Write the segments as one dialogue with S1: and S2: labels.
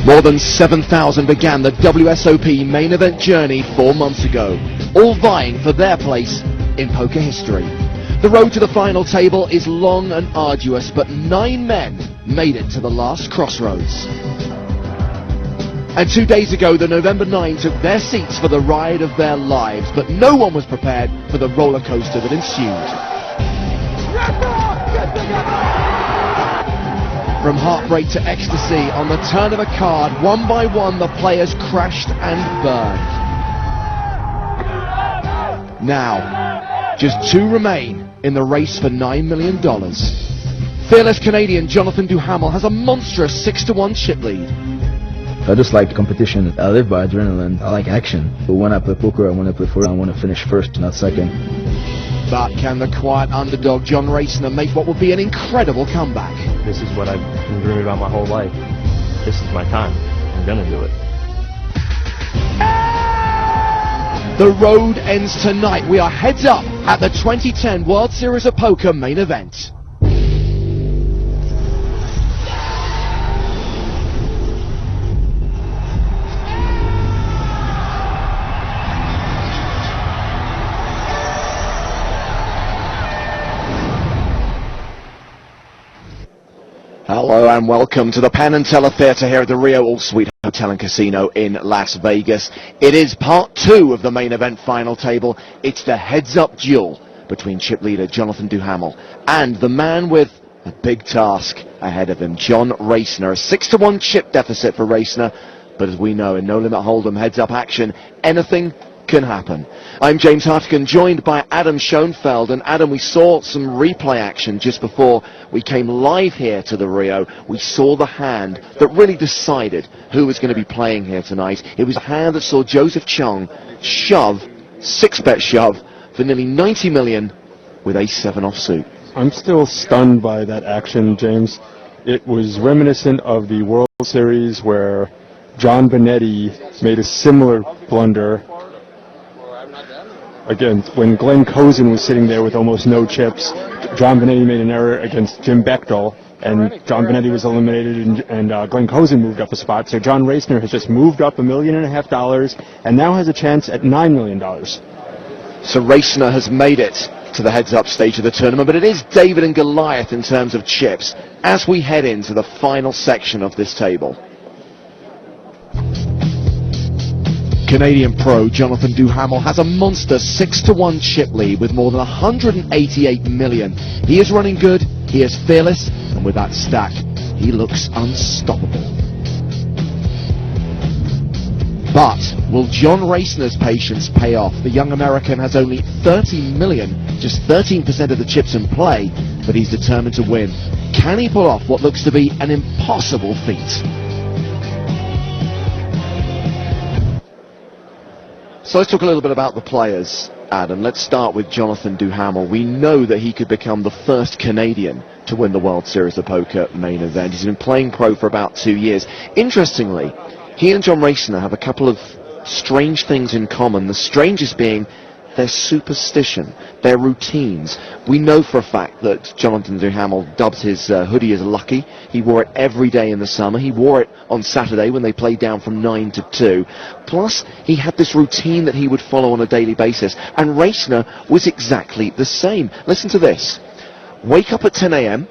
S1: More than 7,000 began the WSOP main event journey 4 months ago, all vying for their place in poker history. The road to the final table is long and arduous, but 9 men made it to the last crossroads. And 2 days ago, the November 9 took their seats for the ride of their lives, but no one was prepared for the roller coaster that ensued. From heartbreak to ecstasy, on the turn of a card, one by one the players crashed and burned. Now, just 2 remain in the race for $9 million. Fearless Canadian Jonathan Duhamel has a monstrous 6-1 chip lead.
S2: I just like competition. I live by adrenaline. I like action. But when I play poker, I want to play first. I want to finish first, not second.
S1: But can the quiet underdog John Raciner make what will be an incredible comeback?
S3: This is what I've been dreaming about my whole life. This is my time. I'm gonna do it.
S1: The road ends tonight. We are heads up at the 2010 World Series of Poker main event. Hello and welcome to the Penn and Teller Theatre here at the Rio All-Suite Hotel and Casino in Las Vegas. It is part 2 of the main event final table. It's the heads-up duel between chip leader Jonathan Duhamel and the man with a big task ahead of him, John Raciner. A 6-1 chip deficit for Raciner, but as we know in No Limit Hold'em heads-up action, anything can happen. I'm James Hartigan, joined by Adam Schoenfeld. And Adam, we saw some replay action just before we came live here to the Rio. We saw the hand that really decided who was going to be playing here tonight. It was a hand that saw Joseph Chong shove, 6-bet shove, for nearly 90 million with ace-7 offsuit.
S4: I'm still stunned by that action, James. It was reminiscent of the World Series where John Benetti made a similar blunder. Again, when Glenn Cozen was sitting there with almost no chips, John Benetti made an error against Jim Bechtel, and John Benetti was eliminated, and Glenn Cozen moved up a spot. So John Raciner has just moved up $1.5 million and now has a chance at $9 million.
S1: So Raciner has made it to the heads-up stage of the tournament, but it is David and Goliath in terms of chips as we head into the final section of this table. Canadian pro Jonathan Duhamel has a monster 6-1 chip lead with more than 188 million. He is running good, he is fearless, and with that stack, he looks unstoppable. But will John Raciner's patience pay off? The young American has only 30 million, just 13% of the chips in play, but he's determined to win. Can he pull off what looks to be an impossible feat? So let's talk a little bit about the players, Adam. Let's start with Jonathan Duhamel. We know that he could become the first Canadian to win the World Series of Poker main event. He's been playing pro for about 2 years. Interestingly, he and John Raciner have a couple of strange things in common. The strangest being their superstition, their routines. We know for a fact that Jonathan Duhamel dubs his hoodie as lucky. He wore it every day in the summer. He wore it on Saturday when they played down from 9 to 2. Plus, he had this routine that he would follow on a daily basis. And Raciner was exactly the same. Listen to this. Wake up at 10 a.m.,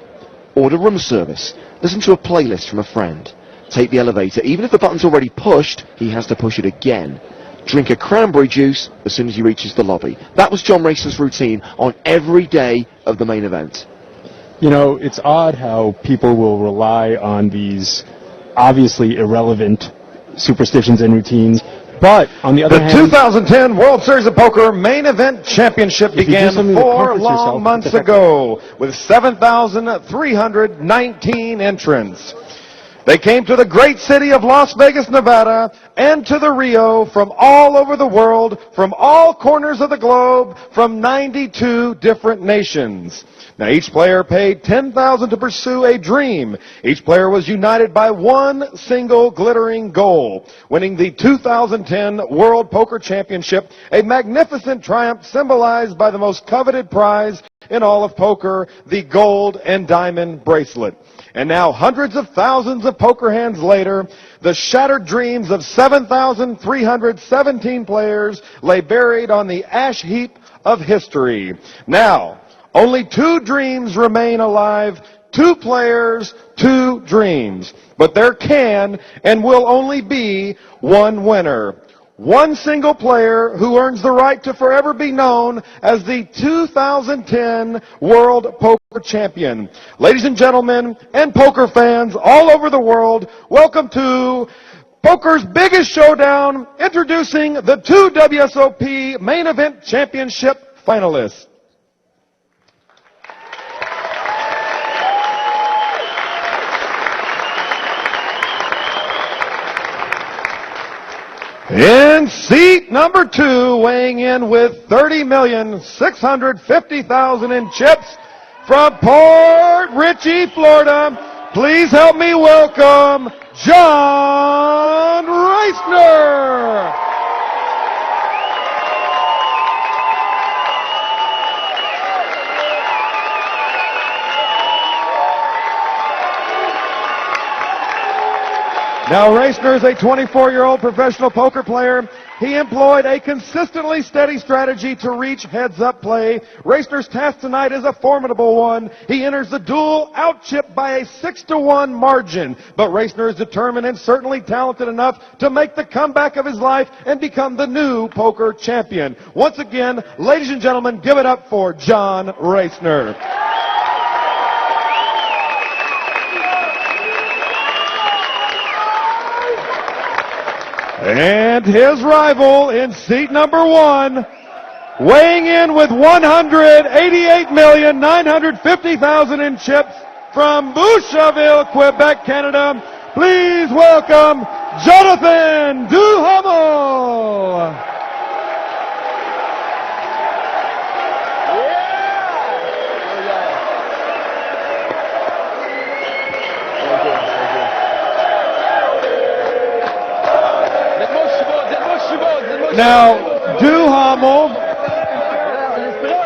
S1: order room service, listen to a playlist from a friend, take the elevator. Even if the button's already pushed, he has to push it again. Drink a cranberry juice as soon as he reaches the lobby. That was John Raciner's routine on every day of the main event.
S4: You know, it's odd how people will rely on these obviously irrelevant superstitions and routines, but on the other hand...
S5: The 2010 World Series of Poker main event championship began 4 long months ago with 7,319 entrants. They came to the great city of Las Vegas, Nevada, and to the Rio from all over the world, from all corners of the globe, from 92 different nations. Now, each player paid $10,000 to pursue a dream. Each player was united by one single glittering goal, winning the 2010 World Poker Championship, a magnificent triumph symbolized by the most coveted prize in all of poker, the gold and diamond bracelet. And now, hundreds of thousands of poker hands later, the shattered dreams of 7,317 players lay buried on the ash heap of history. Now, only 2 dreams remain alive. 2 players, 2 dreams. But there can and will only be one winner. One single player who earns the right to forever be known as the 2010 World Poker Champion. Ladies and gentlemen, and poker fans all over the world, welcome to poker's biggest showdown, introducing the 2 WSOP Main Event Championship finalists. In seat number 2, weighing in with $30,650,000 in chips from Port Richey, Florida, please help me welcome John Reisner. Now, Reisner is a 24-year-old professional poker player. He employed a consistently steady strategy to reach heads-up play. Reisner's task tonight is a formidable one. He enters the duel out-chipped by a 6-1 margin. But Reisner is determined and certainly talented enough to make the comeback of his life and become the new poker champion. Once again, ladies and gentlemen, give it up for John Reisner. And his rival in seat number 1, weighing in with $188,950,000 in chips from Boucherville, Quebec, Canada. Please welcome Jonathan Duhamel. Now, Duhamel,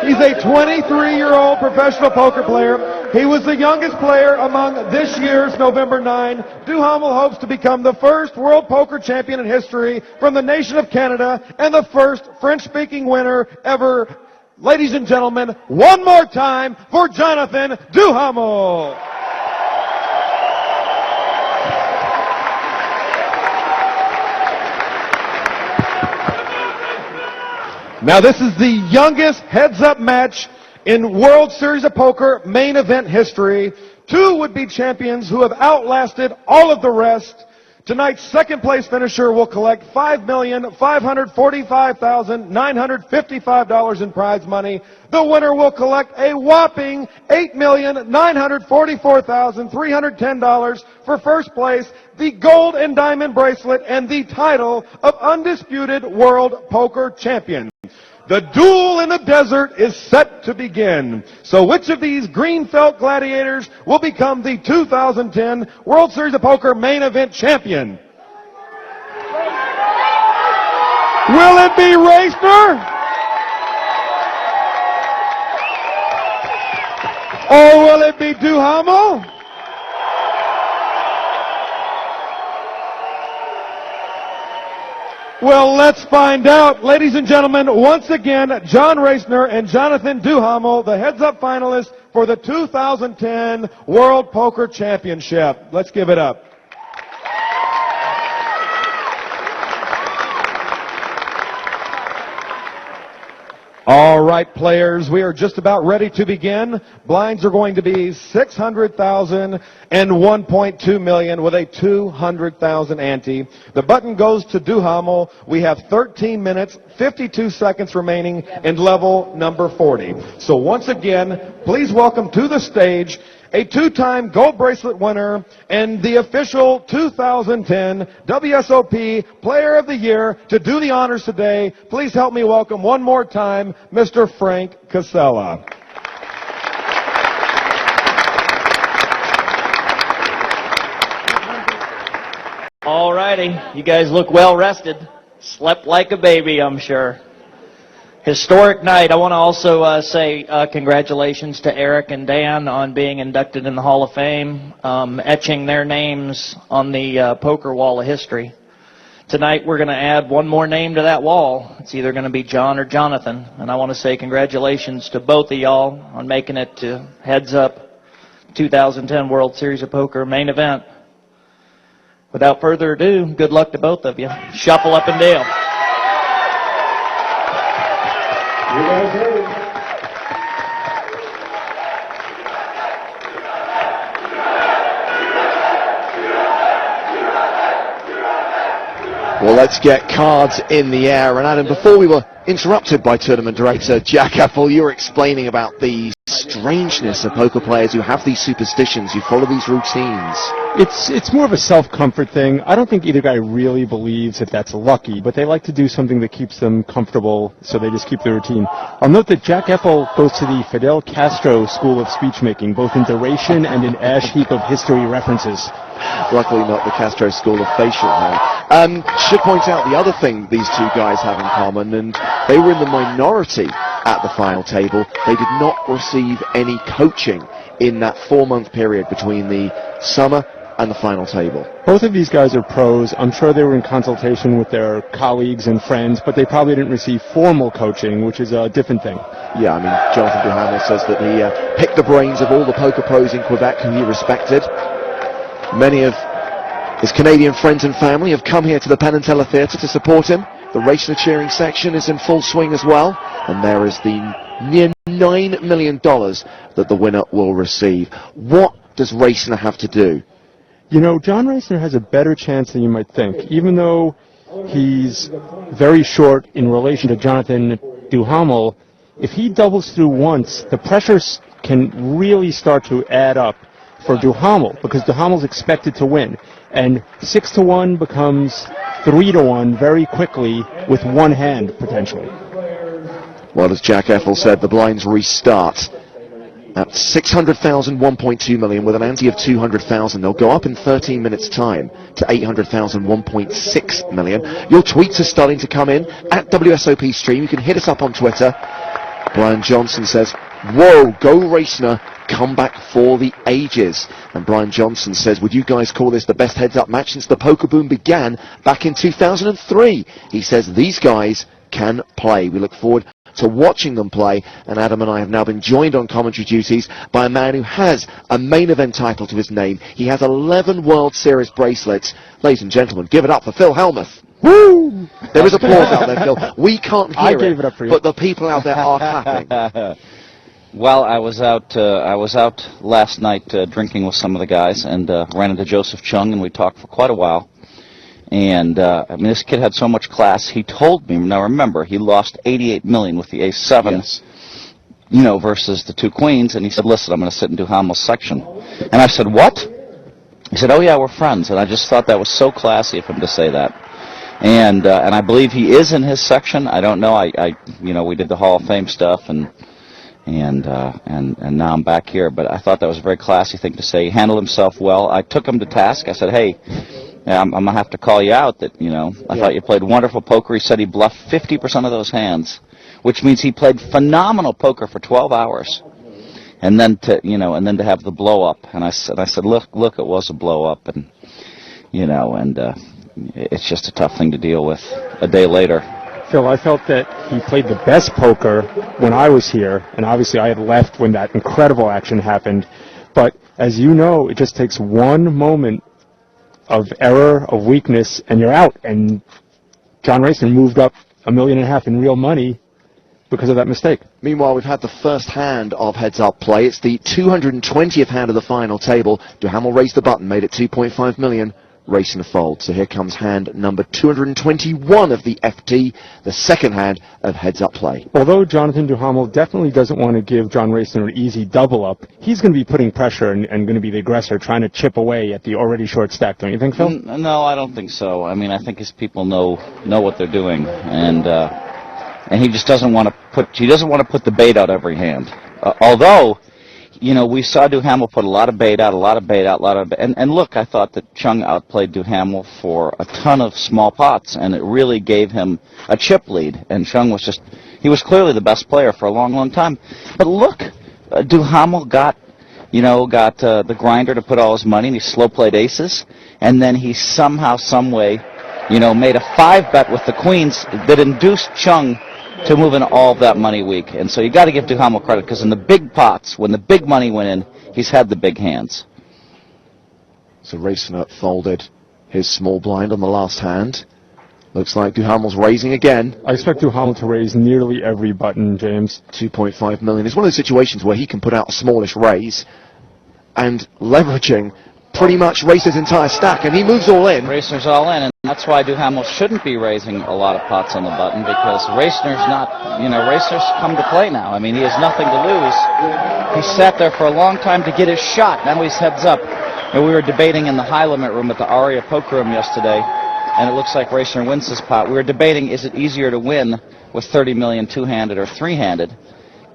S5: he's a 23-year-old professional poker player. He was the youngest player among this year's November 9. Duhamel hopes to become the first world poker champion in history from the nation of Canada and the first French-speaking winner ever. Ladies and gentlemen, one more time for Jonathan Duhamel. Now, this is the youngest heads-up match in World Series of Poker main event history. 2 would-be champions who have outlasted all of the rest. Tonight's second-place finisher will collect $5,545,955 in prize money. The winner will collect a whopping $8,944,310 for first place, the gold and diamond bracelet, and the title of undisputed world poker champion. The duel in the desert is set to begin. So which of these green felt gladiators will become the 2010 World Series of Poker main event champion? Will it be Reisner? Or will it be Duhamel? Well, let's find out. Ladies and gentlemen, once again, John Reisner and Jonathan Duhamel, the heads-up finalists for the 2010 World Poker Championship. Let's give it up. All right, players, we are just about ready to begin. Blinds are going to be 600,000 and 1.2 million with a 200,000 ante. The button goes to Duhamel. We have 13 minutes, 52 seconds remaining in level number 40. So once again, please welcome to the stage a 2-time gold bracelet winner and the official 2010 WSOP Player of the Year. To do the honors today, please help me welcome one more time Mr. Frank Casella.
S6: All righty, you guys look well rested. Slept like a baby, I'm sure. Historic night. I want to also say congratulations to Eric and Dan on being inducted in the Hall of Fame, etching their names on the poker wall of history. Tonight we're going to add one more name to that wall. It's either going to be John or Jonathan. And I want to say congratulations to both of y'all on making it to Heads Up 2010 World Series of Poker main event. Without further ado, good luck to both of you. Shuffle up and deal.
S1: Well, let's get cards in the air. And Adam, before we were interrupted by tournament director Jack Apple, you were explaining about the strangeness of poker players who have these superstitions, who follow these routines.
S4: It's more of a self-comfort thing. I don't think either guy really believes that that's lucky, but they like to do something that keeps them comfortable, so they just keep the routine. I'll note that Jack Effel goes to the Fidel Castro School of Speechmaking, both in duration and an ash heap of history references.
S1: Luckily not the Castro School of Facial Hair. Should point out the other thing these two guys have in common, and they were in the minority at the final table. They did not receive any coaching in that 4-month period between the summer and the final table.
S4: Both of these guys are pros. I'm sure they were in consultation with their colleagues and friends, but they probably didn't receive formal coaching, which is a different thing.
S1: Yeah, I mean, Jonathan Duhamel says that he picked the brains of all the poker pros in Quebec who he respected. Many of his Canadian friends and family have come here to the Penn and Teller Theatre to support him. The Racing cheering section is in full swing as well, and there is the near $9 million that the winner will receive. What does Racing have to do?
S4: You know, John Raciner has a better chance than you might think. Even though he's very short in relation to Jonathan Duhamel, if he doubles through once, the pressures can really start to add up for Duhamel, because Duhamel's expected to win. And 6-1 becomes 3-1 very quickly with one hand, potentially.
S1: Well, as Jack Effel said, the blinds restart at 600,000, 1.2 million, with an ante of 200,000. They'll go up in 13 minutes' time to 800,000, 1.6 million. Your tweets are starting to come in at WSOP Stream. You can hit us up on Twitter. Brian Johnson says, "Whoa, go Raciner, come back for the ages." And Brian Johnson says, "Would you guys call this the best heads-up match since the poker boom began back in 2003? He says, "These guys can play." We look forward to watching them play, and Adam and I have now been joined on commentary duties by a man who has a main event title to his name. He has 11 World Series bracelets. Ladies and gentlemen, give it up for Phil Helmuth. Woo! There is applause out there, Phil. We can't hear
S4: it up for you.
S1: But the people out there are clapping.
S7: Well, I was out last night drinking with some of the guys, and ran into Joseph Chung, and we talked for quite a while. And I mean, this kid had so much class. He told me. Now remember, he lost $88 million with the Ace-7,
S1: yes,
S7: you know, versus the 2 queens. And he said, "Listen, I'm going to sit in Duhamel's section." And I said, "What?" He said, "Oh yeah, we're friends." And I just thought that was so classy of him to say that. And I believe he is in his section. I don't know. I you know, we did the Hall of Fame stuff, and now I'm back here. But I thought that was a very classy thing to say. He handled himself well. I took him to task. I said, "Hey, I'm going to have to call you out that, you know, I thought you played wonderful poker." He said he bluffed 50% of those hands, which means he played phenomenal poker for 12 hours. And then to have the blow up. And I said, look, it was a blow up, and, you know, and it's just a tough thing to deal with a day later.
S4: Phil, I felt that he played the best poker when I was here, and obviously I had left when that incredible action happened. But as you know, it just takes one moment of error, of weakness, and you're out. And John Racing moved up $1.5 million in real money because of that mistake.
S1: Meanwhile, we've had the first hand of heads-up play. It's the 220th hand of the final table. Duhamel raised the button, made it 2.5 million. Racing to fold. So here comes hand number 221 of the FT, the second hand of heads-up play.
S4: Although Jonathan Duhamel definitely doesn't want to give John Racing an easy double-up, he's going to be putting pressure and going to be the aggressor, trying to chip away at the already short stack. Don't you think, Phil?
S7: No, I don't think so. I mean, I think his people know what they're doing, and he just doesn't want to put the bait out every hand. Although you know, we saw Duhamel put a lot of bait out, and look, I thought that Chung outplayed Duhamel for a ton of small pots, and it really gave him a chip lead, and Chung was he was clearly the best player for a long, long time. But look, Duhamel got the grinder to put all his money, and he slow played aces, and then he somehow, some way, made a 5-bet with the queens that induced Chung to move in all of that money weak. And so you got to give Duhamel credit, because in the big pots, when the big money went in, he's had the big hands.
S1: So Racing folded his small blind on the last hand. Looks like Duhamel's raising again.
S4: I expect Duhamel to raise nearly every button, James.
S1: 2.5 million. It's one of those situations where he can put out a smallish raise and leveraging pretty much Racer's entire stack, and he moves all in.
S7: Racer's all in, and that's why Duhamel shouldn't be raising a lot of pots on the button, because Racer's Racer's come to play now. I mean, he has nothing to lose. He sat there for a long time to get his shot. Now he's heads up. And we were debating in the high limit room at the Aria Poker Room yesterday, and it looks like Racer wins this pot. We were debating, is it easier to win with 30 million two-handed or three-handed?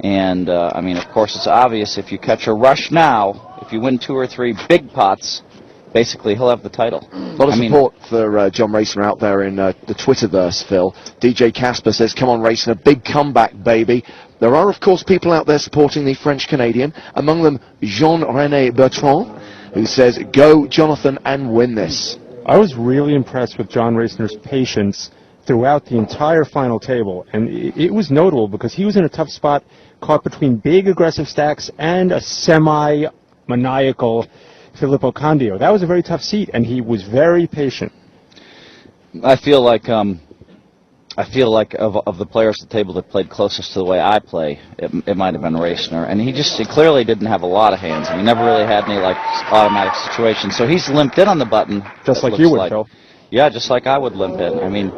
S7: And, I mean, of course, it's obvious if you catch a rush now, if you win 2 or 3 big pots, basically he'll have the title.
S1: A lot of support for John Racing out there in the Twitterverse, Phil. DJ Casper says, come on, Racing, a big comeback, baby. There are, of course, people out there supporting the French-Canadian, among them Jean-René Bertrand, who says, go, Jonathan, and win this.
S4: I was really impressed with John Racner's patience throughout the entire final table, and it was notable because he was in a tough spot, caught between big aggressive stacks and a semi-maniacal Filippo Candio. That was a very tough seat, and he was very patient.
S7: I feel like of the players at the table that played closest to the way I play, it might have been Racner, and he clearly didn't have a lot of hands. He never really had any automatic situations, so he's limped in on the button.
S4: Just like you would, Phil.
S7: Yeah, just like I would limp in. I mean,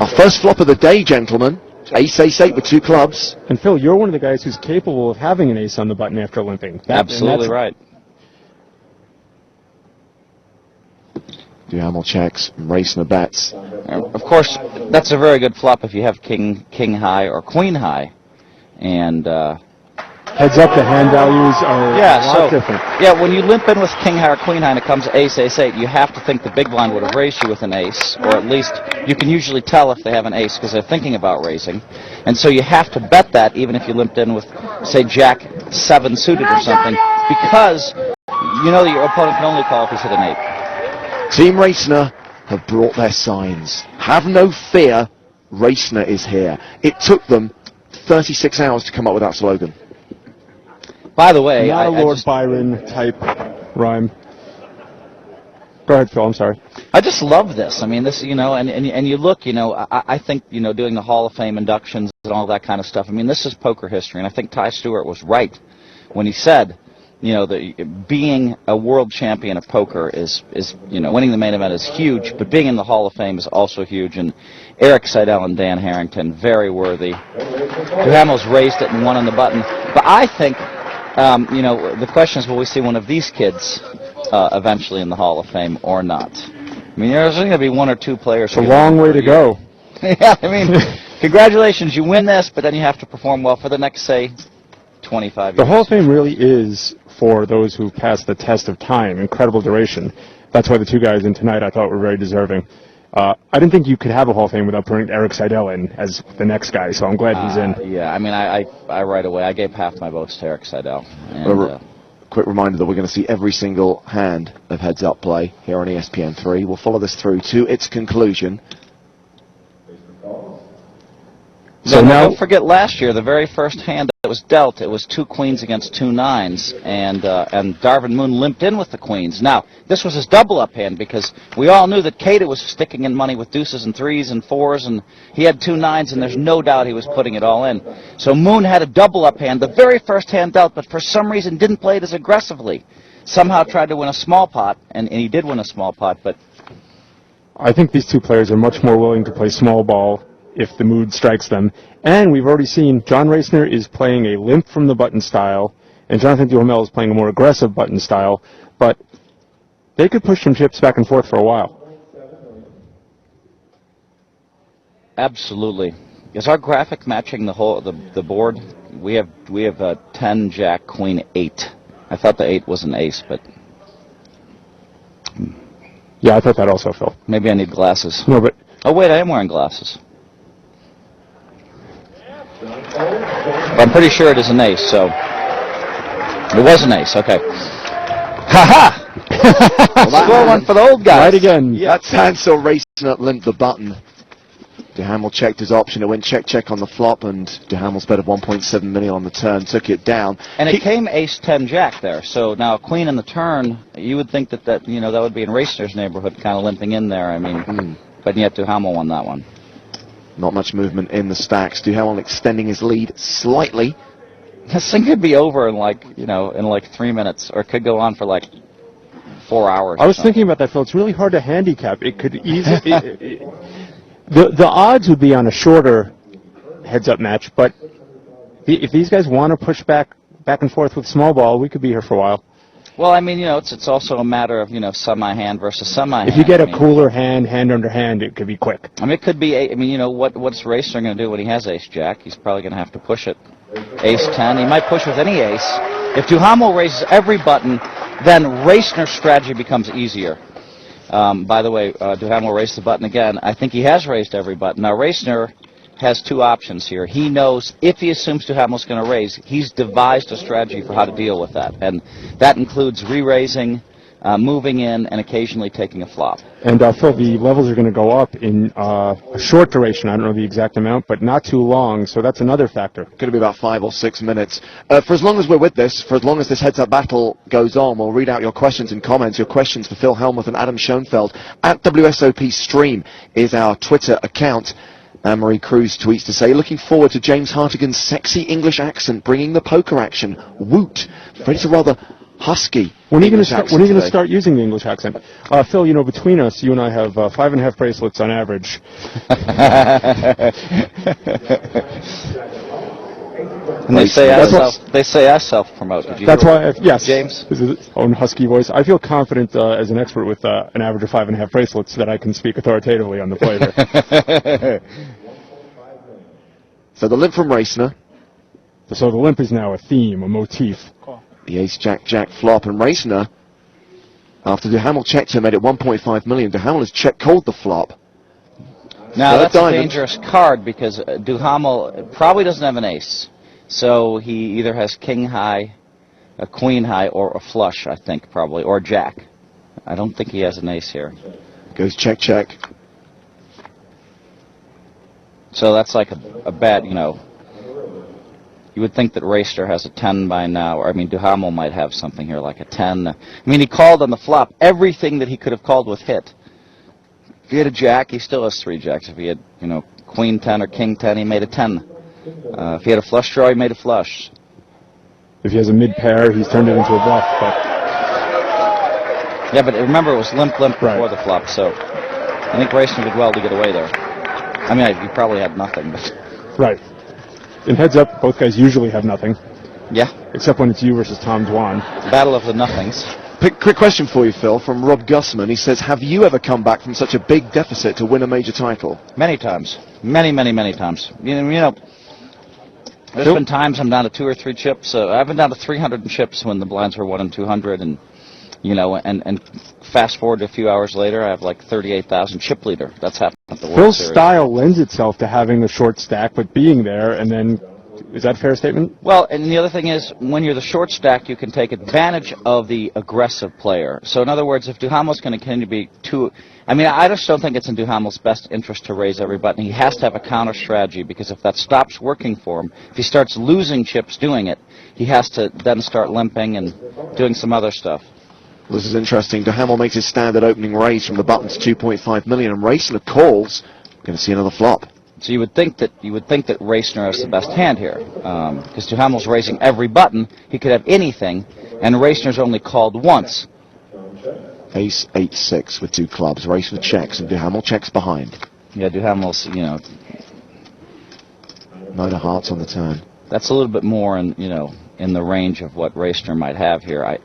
S1: our first flop of the day, gentlemen. Ace-8 with 2 clubs.
S4: And Phil, you're one of the guys who's capable of having an ace on the button after limping.
S7: Absolutely right.
S1: Duhamel checks, Racing bets.
S7: Of course, that's a very good flop if you have king high or queen high, and
S4: heads up, the hand values are a lot different.
S7: Yeah, when you limp in with king high or queen high and it comes ace-8, you have to think the big blind would have raised you with an ace, or at least you can usually tell if they have an ace because they're thinking about raising, and so you have to bet that even if you limped in with, say, Jack 7 suited or something, because you know that your opponent can only call if he's hit an 8.
S1: Team Racner have brought their signs. Have no fear, Racner is here. It took them 36 hours to come up with that slogan.
S7: By the way,
S4: not a Lord Byron type rhyme. Go ahead, Phil. I'm sorry.
S7: I just love this. I mean, this, and you look, I think, doing the Hall of Fame inductions and all that kind of stuff. I mean, this is poker history, and I think Ty Stewart was right when he said, that being a world champion of poker is winning the main event is huge, but being in the Hall of Fame is also huge. And Eric Seidel and Dan Harrington, very worthy. Duhamel's raised it and won on the button. But I think, the question is, will we see one of these kids eventually in the Hall of Fame or not? I mean, there's going to be 1 or 2 players.
S4: It's a long way to go.
S7: Yeah, I mean, congratulations, you win this, but then you have to perform well for the next, say, 25 years.
S4: The Hall of Fame really is for those who pass the test of time, incredible duration. That's why the 2 guys in tonight I thought were very deserving. I didn't think you could have a Hall of Fame without putting Eric Seidel in as the next guy, so I'm glad he's in.
S7: Yeah, I mean, I right away, I gave half my votes to Eric Seidel. And,
S1: quick reminder that we're going to see every single hand of heads-up play here on ESPN3. We'll follow this through to its conclusion.
S7: So now, don't forget last year, the very first hand that was dealt, it was 2 queens against 2 9s, and Darvin Moon limped in with the queens. Now, this was his double-up hand because we all knew that Cada was sticking in money with deuces and 3s and 4s, and he had 2 9s, and there's no doubt he was putting it all in. So Moon had a double-up hand, the very first hand dealt, but for some reason didn't play it as aggressively. Somehow tried to win a small pot, and he did win a small pot, but...
S4: I think these 2 players are much more willing to play small ball if the mood strikes them. And we've already seen John Racner is playing a limp from the button style, and Jonathan Duhamel is playing a more aggressive button style, but they could push some chips back and forth for a while.
S7: Absolutely. Is our graphic matching the board? we have a 10 Jack Queen 8. I thought the 8 was an ace, but
S4: Yeah, I thought that also, Phil.
S7: maybe I need glasses.
S4: No, but
S7: Oh wait, I am wearing glasses. But I'm pretty sure it is an ace, so it was an ace. Okay. Ha ha! Score one for the old guys.
S4: right again.
S1: That's Hansel racing up limp the button. Duhamel checked his option. It went check on the flop, and Duhamel's bet of 1.7 million on the turn took it down.
S7: And it came ace 10 Jack there. So now queen in the turn, you would think that that would be in Racner's neighborhood, kind of limping in there. I mean, but yet Duhamel won that one.
S1: Not much movement in the stacks. Duhamel extending his lead slightly.
S7: This thing could be over in like 3 minutes, or it could go on for like 4 hours.
S4: I was thinking about that, Phil. It's really hard to handicap. It could easily... The odds would be on a shorter heads-up match, but if these guys want to push back and forth with small ball, we could be here for a while.
S7: Well, I mean, it's also a matter of semi-hand versus semi-hand.
S4: If you get a cooler hand under hand, it could be quick.
S7: I mean, it could be. What's Racner going to do when he has Ace Jack? He's probably going to have to push it. Ace 10. He might push with any ace. If Duhamel raises every button, then Racner's strategy becomes easier. By the way, Duhamel raised the button again. I think he has raised every button. Now, Racner has two options here. He knows if he assumes Duhamel's going to raise, he's devised a strategy for how to deal with that. And that includes re-raising, moving in, and occasionally taking a flop.
S4: And, Phil, the levels are going to go up in a short duration. I don't know the exact amount, but not too long, so that's another factor.
S1: Going to be about 5 or 6 minutes. For as long as we're with this, for as long as this heads-up battle goes on, we'll read out your questions and comments. Your questions for Phil Hellmuth and Adam Schoenfeld at WSOP Stream is our Twitter account. Anne-Marie Cruz tweets to say, looking forward to James Hartigan's sexy English accent, bringing the poker action. Woot. Freddie's a rather husky.
S4: When are you going to start using the English accent? Phil, between us, you and I have 5.5 bracelets on average.
S7: And they say I self-promote. Did you
S4: That's
S7: hear
S4: why, yes,
S7: James?
S4: This is his own husky voice. I feel confident as an expert with an average of 5.5 bracelets that I can speak authoritatively on the play there.
S1: So the limp from Racner.
S4: So the limp is now a theme, a motif.
S1: The ace-jack-jack flop, and Racner, after Duhamel checked him, made it 1.5 million. Duhamel has called the flop.
S7: Now,
S1: Third
S7: that's
S1: diamond.
S7: a dangerous card because Duhamel probably doesn't have an ace. So he either has king high, a queen high, or a flush, I think, probably, or jack. I don't think he has an ace here.
S1: Goes check.
S7: So that's like a bet, You would think that Racner has a 10 by now, or Duhamel might have something here like a 10. He called on the flop everything that he could have called with hit. If he had a jack, he still has 3 jacks. If he had, queen 10 or king 10, he made a 10. If he had a flush draw, he made a flush.
S4: If he has a mid-pair, he's turned it into a bluff. But
S7: yeah, but remember, it was limp before the flop, so I think Racner did well to get away there. He probably had nothing, but...
S4: Right. In heads up, both guys usually have nothing.
S7: Yeah.
S4: Except when it's you versus Tom Dwan.
S7: Battle of the nothings.
S1: Quick question for you, Phil, from Rob Gussman. He says, have you ever come back from such a big deficit to win a major title?
S7: Many times. Many times. There's been times I'm down to 2 or 3 chips. I've been down to 300 chips when the blinds were 1 in 200, and fast forward to a few hours later, I have like 38,000 chip leader. That's happened at the World
S4: Phil's
S7: Series.
S4: style lends itself to having a short stack, but being there, and then, is that a fair statement?
S7: Well, and the other thing is, when you're the short stack, you can take advantage of the aggressive player. So in other words, if Duhamel's going to continue to be too... I just don't think it's in Duhamel's best interest to raise every button. He has to have a counter strategy, because if that stops working for him, if he starts losing chips doing it, he has to then start limping and doing some other stuff.
S1: This is interesting. Duhamel makes his standard opening raise from the button to 2.5 million, and Racner calls. We're going to see another flop.
S7: So you would think that Racner has the best hand here, because Duhamel's raising every button. He could have anything, and Racner's only called once.
S1: Ace 8-6 with 2 clubs. Racner checks, and Duhamel checks behind.
S7: Yeah, Duhamel's
S1: 9 of hearts on the turn.
S7: That's a little bit more in the range of what Racner might have here.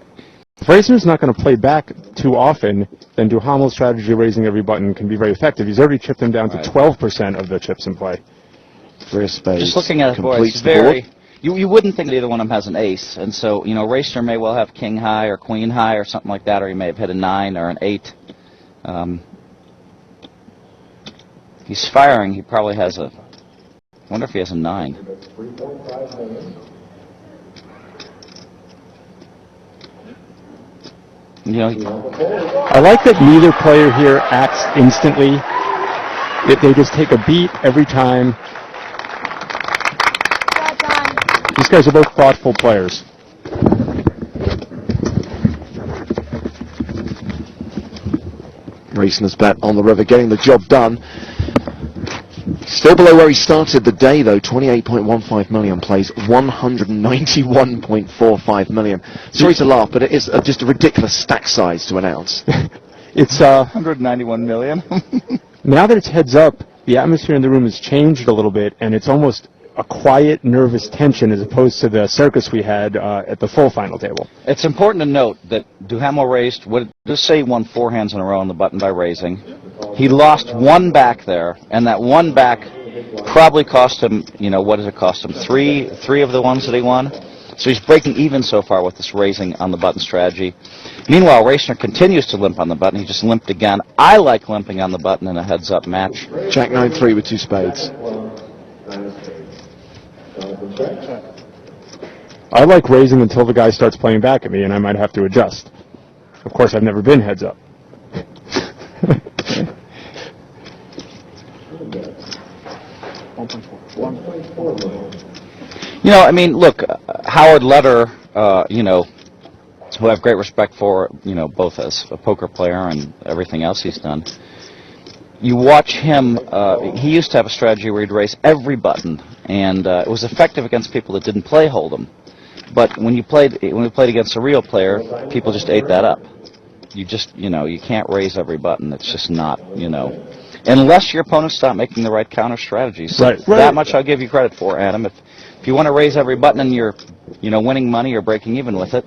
S4: If Racner's not going to play back too often, then Duhamel's strategy of raising every button can be very effective. He's already chipped him down to 12% of the chips in play.
S1: 3 of spades.
S7: Just looking at it, boy,
S1: completes
S7: it's
S1: the
S7: very...
S1: board.
S7: you wouldn't think that either one of them has an ace, and so Racner may well have king high or queen high or something like that, or he may have hit a 9 or an 8. He's firing. He probably has a. I wonder if he has a 9.
S4: I like that neither player here acts instantly. They just take a beat every time. These guys are both thoughtful players.
S1: Racing's bet on the river, getting the job done. Still below where he started the day, though. 28.15 million plays 191.45 million. Sorry to laugh, but it is just a ridiculous stack size to announce.
S4: It's
S7: 191 million.
S4: Now that it's heads up, the atmosphere in the room has changed a little bit, and it's almost a quiet, nervous tension as opposed to the circus we had at the full final table.
S7: It's important to note that Duhamel raised, just say he won 4 hands in a row on the button by raising. He lost 1 back there, and that 1 back probably cost him, what does it cost him? Three of the ones that he won? So he's breaking even so far with this raising on the button strategy. Meanwhile, Racner continues to limp on the button. He just limped again. I like limping on the button in a heads-up match.
S1: Jack 9-3 with 2 spades.
S4: I like raising until the guy starts playing back at me, and I might have to adjust. Of course, I've never been heads up.
S7: Look, Howard Letter, who I have great respect for, both as a poker player and everything else he's done. You watch him, he used to have a strategy where he'd raise every button, and it was effective against people that didn't play Hold'em. But when we played against a real player, people just ate that up. You just, you can't raise every button. It's just not, unless your opponents stop making the right counter strategies. So that much I'll give you credit for, Adam. If you want to raise every button and you're, winning money or breaking even with it.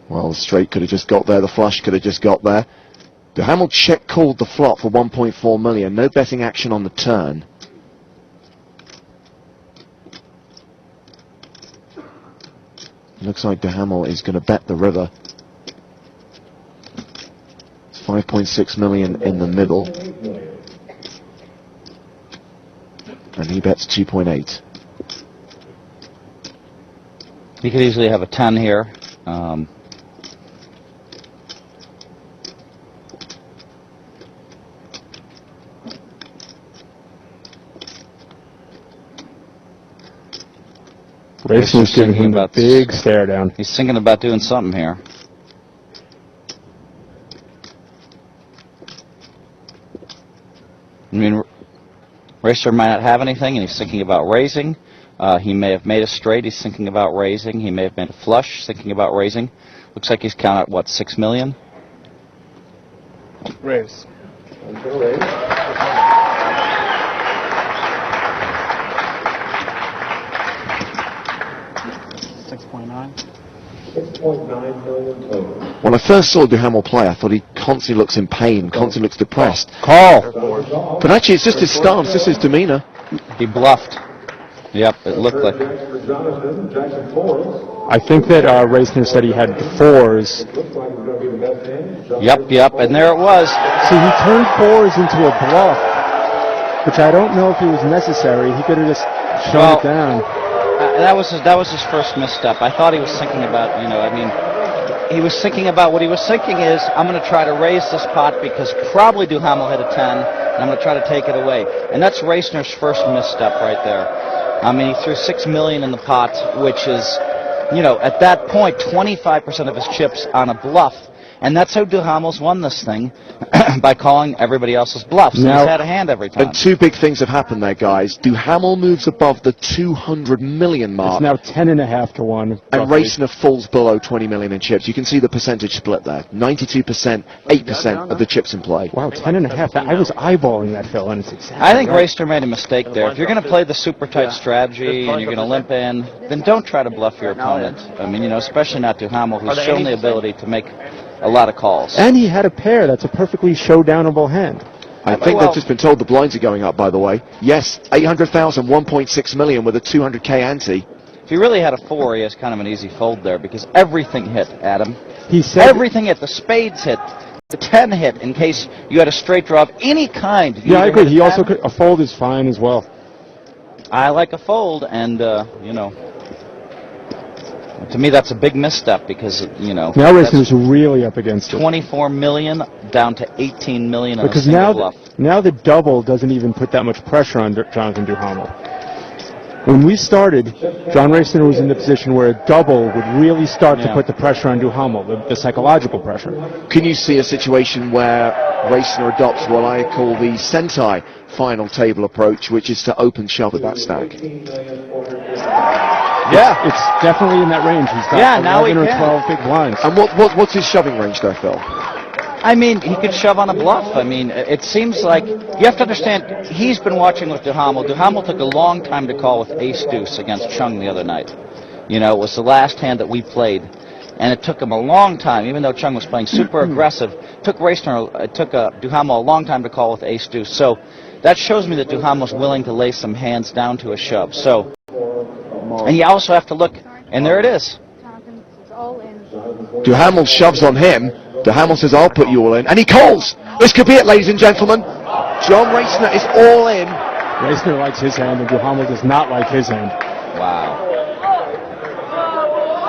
S1: Well, the straight could have just got there. The flush could have just got there. Duhamel check called the flop for 1.4 million. No betting action on the turn. Looks like Duhamel is going to bet the river. It's 5.6 million in the middle. And he bets 2.8.
S7: He could easily have a 10 here.
S4: Racing's giving him a big stare down.
S7: He's thinking about doing something here. Racer might not have anything, and he's thinking about raising. He may have made a straight. He's thinking about raising. He may have made a flush, thinking about raising. Looks like he's counted, what, 6 million?
S4: Raise.
S8: 6.9 million total.
S1: When I first saw Duhamel play, I thought he constantly looks in pain, constantly looks depressed.
S4: Call!
S1: But actually, it's just his stance, just his demeanor.
S7: He bluffed. Yep, it looked like.
S4: I think that Racner said he had 4s.
S7: Yep, and there it was.
S4: See, he turned 4s into a bluff, which I don't know if it was necessary. He could have just shut it down.
S7: That was his first misstep. I thought he was thinking about, he was thinking about what he was thinking is, I'm going to try to raise this pot because probably Duhamel hit a 10, and I'm going to try to take it away. And that's Racner's first misstep right there. He threw 6 million in the pot, which is, at that point, 25% of his chips on a bluff. And that's how Duhamel's won this thing, by calling everybody else's bluffs. Now, he's had a hand every time.
S1: And 2 big things have happened there, guys. Duhamel moves above the 200 million mark.
S4: It's now 10.5 to 1.
S1: And Racner falls below 20 million in chips. You can see the percentage split there. 92%, 8% of the chips in play.
S4: Wow, 10.5. I was eyeballing that, Phil, and it's exactly
S7: I think Racner made a mistake there. If you're going to play the super tight strategy and you're going to limp in, then don't try to bluff your opponent. Especially not Duhamel, who's shown the ability to make a lot of calls.
S4: And he had a pair. That's a perfectly showdownable hand.
S1: I think they've just been told the blinds are going up, by the way. Yes, 800,000, 1.6 million with a 200k ante.
S7: If he really had a 4, he has kind of an easy fold there because everything hit, Adam.
S4: He said
S7: Everything hit. The spades hit. The 10 hit in case you had a straight draw of any kind. You
S4: Yeah, I
S7: either
S4: agree.
S7: hit
S4: He
S7: a
S4: also
S7: 10.
S4: a fold is fine as well.
S7: I like a fold, and, you know, to me that's a big misstep because, you know,
S4: Now
S7: that's
S4: Racener's really up against it.
S7: 24 million down to 18 million on
S4: Because
S7: a single
S4: now,
S7: bluff.
S4: now the double doesn't even put that much pressure on Jonathan Duhamel. When we started, John Raciner was in the position where a double would really start to put the pressure on Duhamel, the psychological pressure.
S1: Can you see a situation where Raciner adopts what I call the Sentai final table approach, which is to open shove with that stack?
S7: Yeah.
S4: It's definitely in that range. He's got
S7: now
S4: 11
S7: he
S4: or
S7: can.
S4: 12 big blinds.
S1: And what's his shoving range there, Phil?
S7: I mean, he could shove on a bluff. I mean, it seems like you have to understand, he's been watching with Duhamel. Duhamel took a long time to call with ace-deuce against Chung the other night. You know, it was the last hand that we played, and it took him a long time, even though Chung was playing super aggressive. It took Duhamel a long time to call with ace-deuce. So that shows me that Duhamel's willing to lay some hands down to a shove. So, and you also have to look, and there it is.
S1: Duhamel shoves on him. Duhamel says, I'll put you all in. And he calls! This could be it, ladies and gentlemen. John Raciner is all in.
S4: Raciner likes his hand, and Duhamel does not like his hand.
S7: Wow.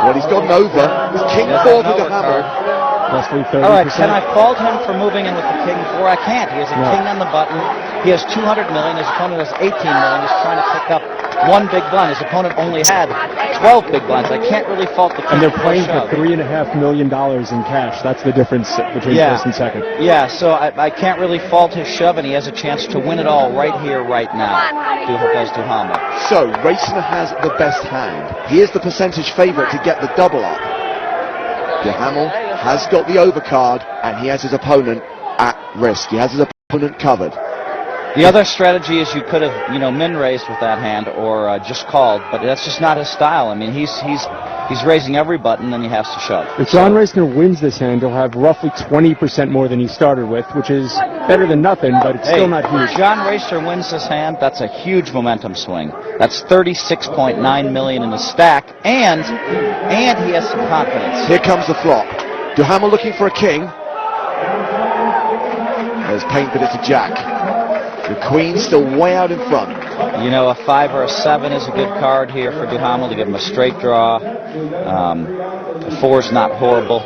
S1: Well, he's gotten over. It's King 4 for Duhamel.
S4: Roughly 30%.
S7: All right, can I fault him for moving in with the king 4? I can't. He has a king on the button. He has 200 million. His opponent has 18 million. He's trying to pick up one big blind. His opponent only had 12 big blinds. I can't really fault the king.
S4: And they're playing for
S7: shove.
S4: $3.5 million in cash. That's the difference between first and second.
S7: Yeah, so I can't really fault his shove, and he has a chance to win it all right here, right now. Does Duhamel.
S1: So, Raciner has the best hand. He is the percentage favourite to get the double up. Duhamel has got the overcard, and he has his opponent at risk. He has his opponent covered.
S7: The other strategy is you could have, min raised with that hand or just called, but that's just not his style. I mean, he's raising every button, then he has to shove.
S4: If John Raciner wins this hand, he'll have roughly 20% more than he started with, which is better than nothing, but it's still not huge.
S7: John Raciner wins this hand, that's a huge momentum swing. That's 36.9 million in the stack, and he has some confidence.
S1: Here comes the flop. Duhamel looking for a king. There's paint, but it's a jack. The queen still way out in front.
S7: A 5 or a 7 is a good card here for Duhamel to give him a straight draw. A 4's not horrible.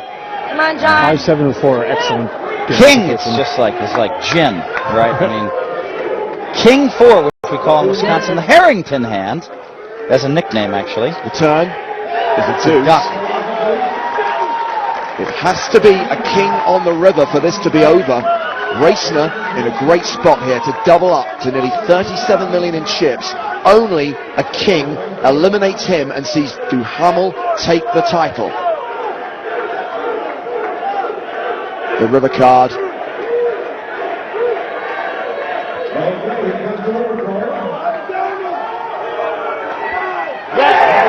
S9: Come on, John.
S4: 5, 7, or 4 are excellent.
S7: King, it's like gin, right? I mean, King 4, which we call in Wisconsin the Harrington hand. That's a nickname, actually.
S1: The turn is a deuce.
S7: Duck.
S1: It has to be a king on the river for this to be over. Raciner in a great spot here to double up to nearly 37 million in chips. Only a king eliminates him and sees Duhamel take the title. The river card.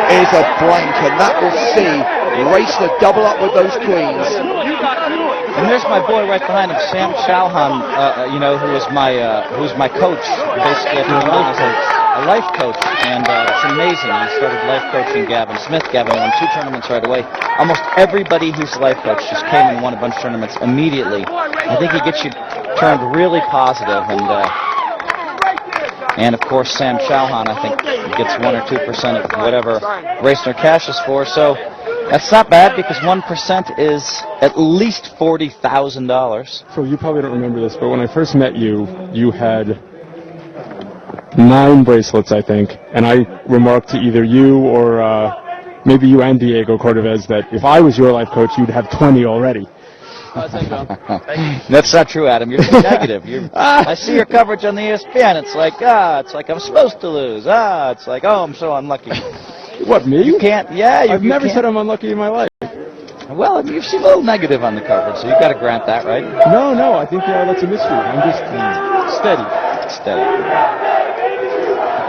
S1: Is a blank, and that will see Raciner double up with those queens.
S7: And there's my boy right behind him, Sam Chalhan, who's my coach. Basically, I've been on as a life coach, and it's amazing. He started life coaching Gavin Smith. Gavin won 2 tournaments right away. Almost everybody who's life coach just came and won a bunch of tournaments immediately. I think he gets you turned really positive, and of course Sam Chalhan, I think, gets 1 or 2% of whatever Raciner cashes for. So that's not bad because 1% is at least $40,000.
S4: So you probably don't remember this, but when I first met you, you had 9 bracelets, I think, and I remarked to either you or maybe you and Diego Cordovez that if I was your life coach, you'd have 20 already.
S7: That's not true, Adam. You're too negative. I see your coverage on the ESPN. It's like I'm supposed to lose. It's like, I'm so unlucky.
S4: What, me?
S7: You can't. Yeah,
S4: I've never said I'm unlucky in my life.
S7: Well, you seem a little negative on the coverage, so you've got to grant that, right?
S4: No, I think that's a mystery. I'm just steady.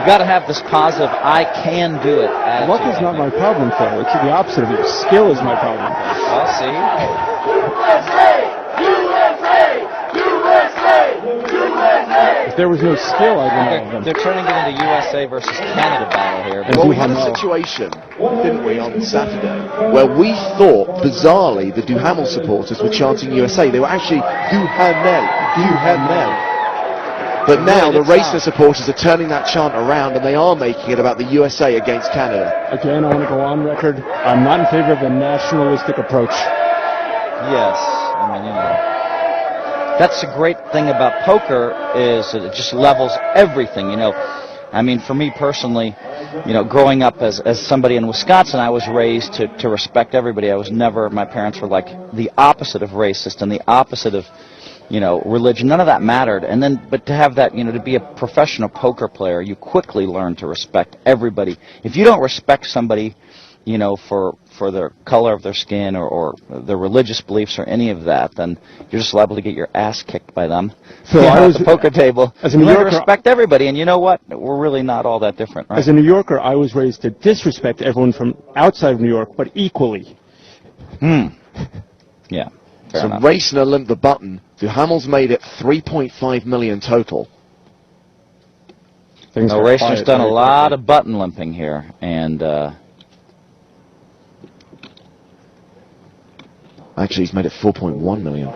S4: You got to have this positive, I can do it attitude. Luck is not my problem, Phil. It's the opposite of you. Skill is my problem.
S7: Well, see.
S4: If there was no skill, I'd win all of them.
S7: They're turning it into USA versus Canada battle here.
S4: And
S1: Well, we had a
S4: Duhamel.
S1: situation, didn't we, on Saturday, where we thought, bizarrely, the Duhamel supporters were chanting USA. They were actually Duhamel, Duhamel. But now the Racing supporters are turning that chant around and they are making it about the USA against Canada.
S4: Again, I want to go on record. I'm not in favor of a nationalistic approach.
S7: Yes, I mean, you know, that's the great thing about poker is that it just levels everything, you know. I mean, for me personally, you know, growing up as somebody in Wisconsin, I was raised to respect everybody. I was never, my parents were like the opposite of racist and the opposite of, you know, religion. None of that mattered. And then, but to have that, you know, to be a professional poker player, you quickly learn to respect everybody. If you don't respect somebody, you know, for the color of their skin or their religious beliefs or any of that, then you're just liable to get your ass kicked by them.
S4: So I was
S7: at the poker table.
S4: as a
S7: You
S4: New
S7: learn to
S4: Yorker,
S7: respect everybody, and you know what? We're really not all that different, right?
S4: as a New Yorker, I was raised to disrespect everyone from outside of New York, but equally.
S7: Yeah. Fair
S1: So
S7: enough.
S1: Racing limped the button. Duhamel's made it 3.5 million total.
S4: Things
S7: No,
S4: got
S7: Racing's
S4: quiet
S7: done a
S4: very
S7: lot
S4: quickly.
S7: of button limping here, and
S1: Actually, he's made it 4.1 million.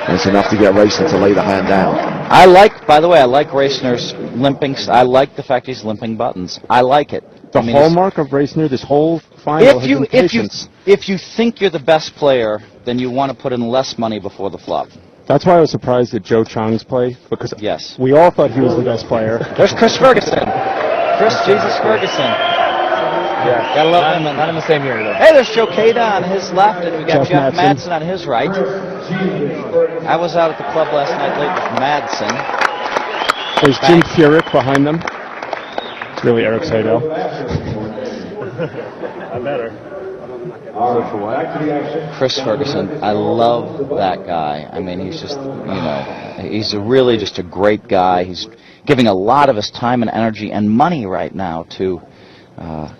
S1: That's enough to get Racing to lay the hand down.
S7: I like, by the way, I like Racing's limping. I like the fact he's limping buttons. I like it.
S4: The
S7: I mean, it's-
S4: hallmark of Racing this whole final has been patience.
S7: if you think you're the best player, then you want to put in less money before the flop.
S4: That's why I was surprised at Joe Chang's play, because
S7: Yes.
S4: we all thought he was the best player.
S7: There's Chris Ferguson. Chris Jesus Ferguson.
S3: Yeah.
S7: Gotta love him.
S3: Not in the same year, though.
S7: Hey, there's Joe Cada on his left, and we got
S4: Jeff
S7: Jeff
S4: Madsen.
S7: Madsen on his right. I was out at the club last night late with Madsen.
S4: There's Jim Furyk behind them. It's really Eric Seidel.
S3: I'm better.
S7: Chris Ferguson, I love that guy. I mean, he's just, you know, he's really just a great guy. He's giving a lot of his time and energy and money right now to,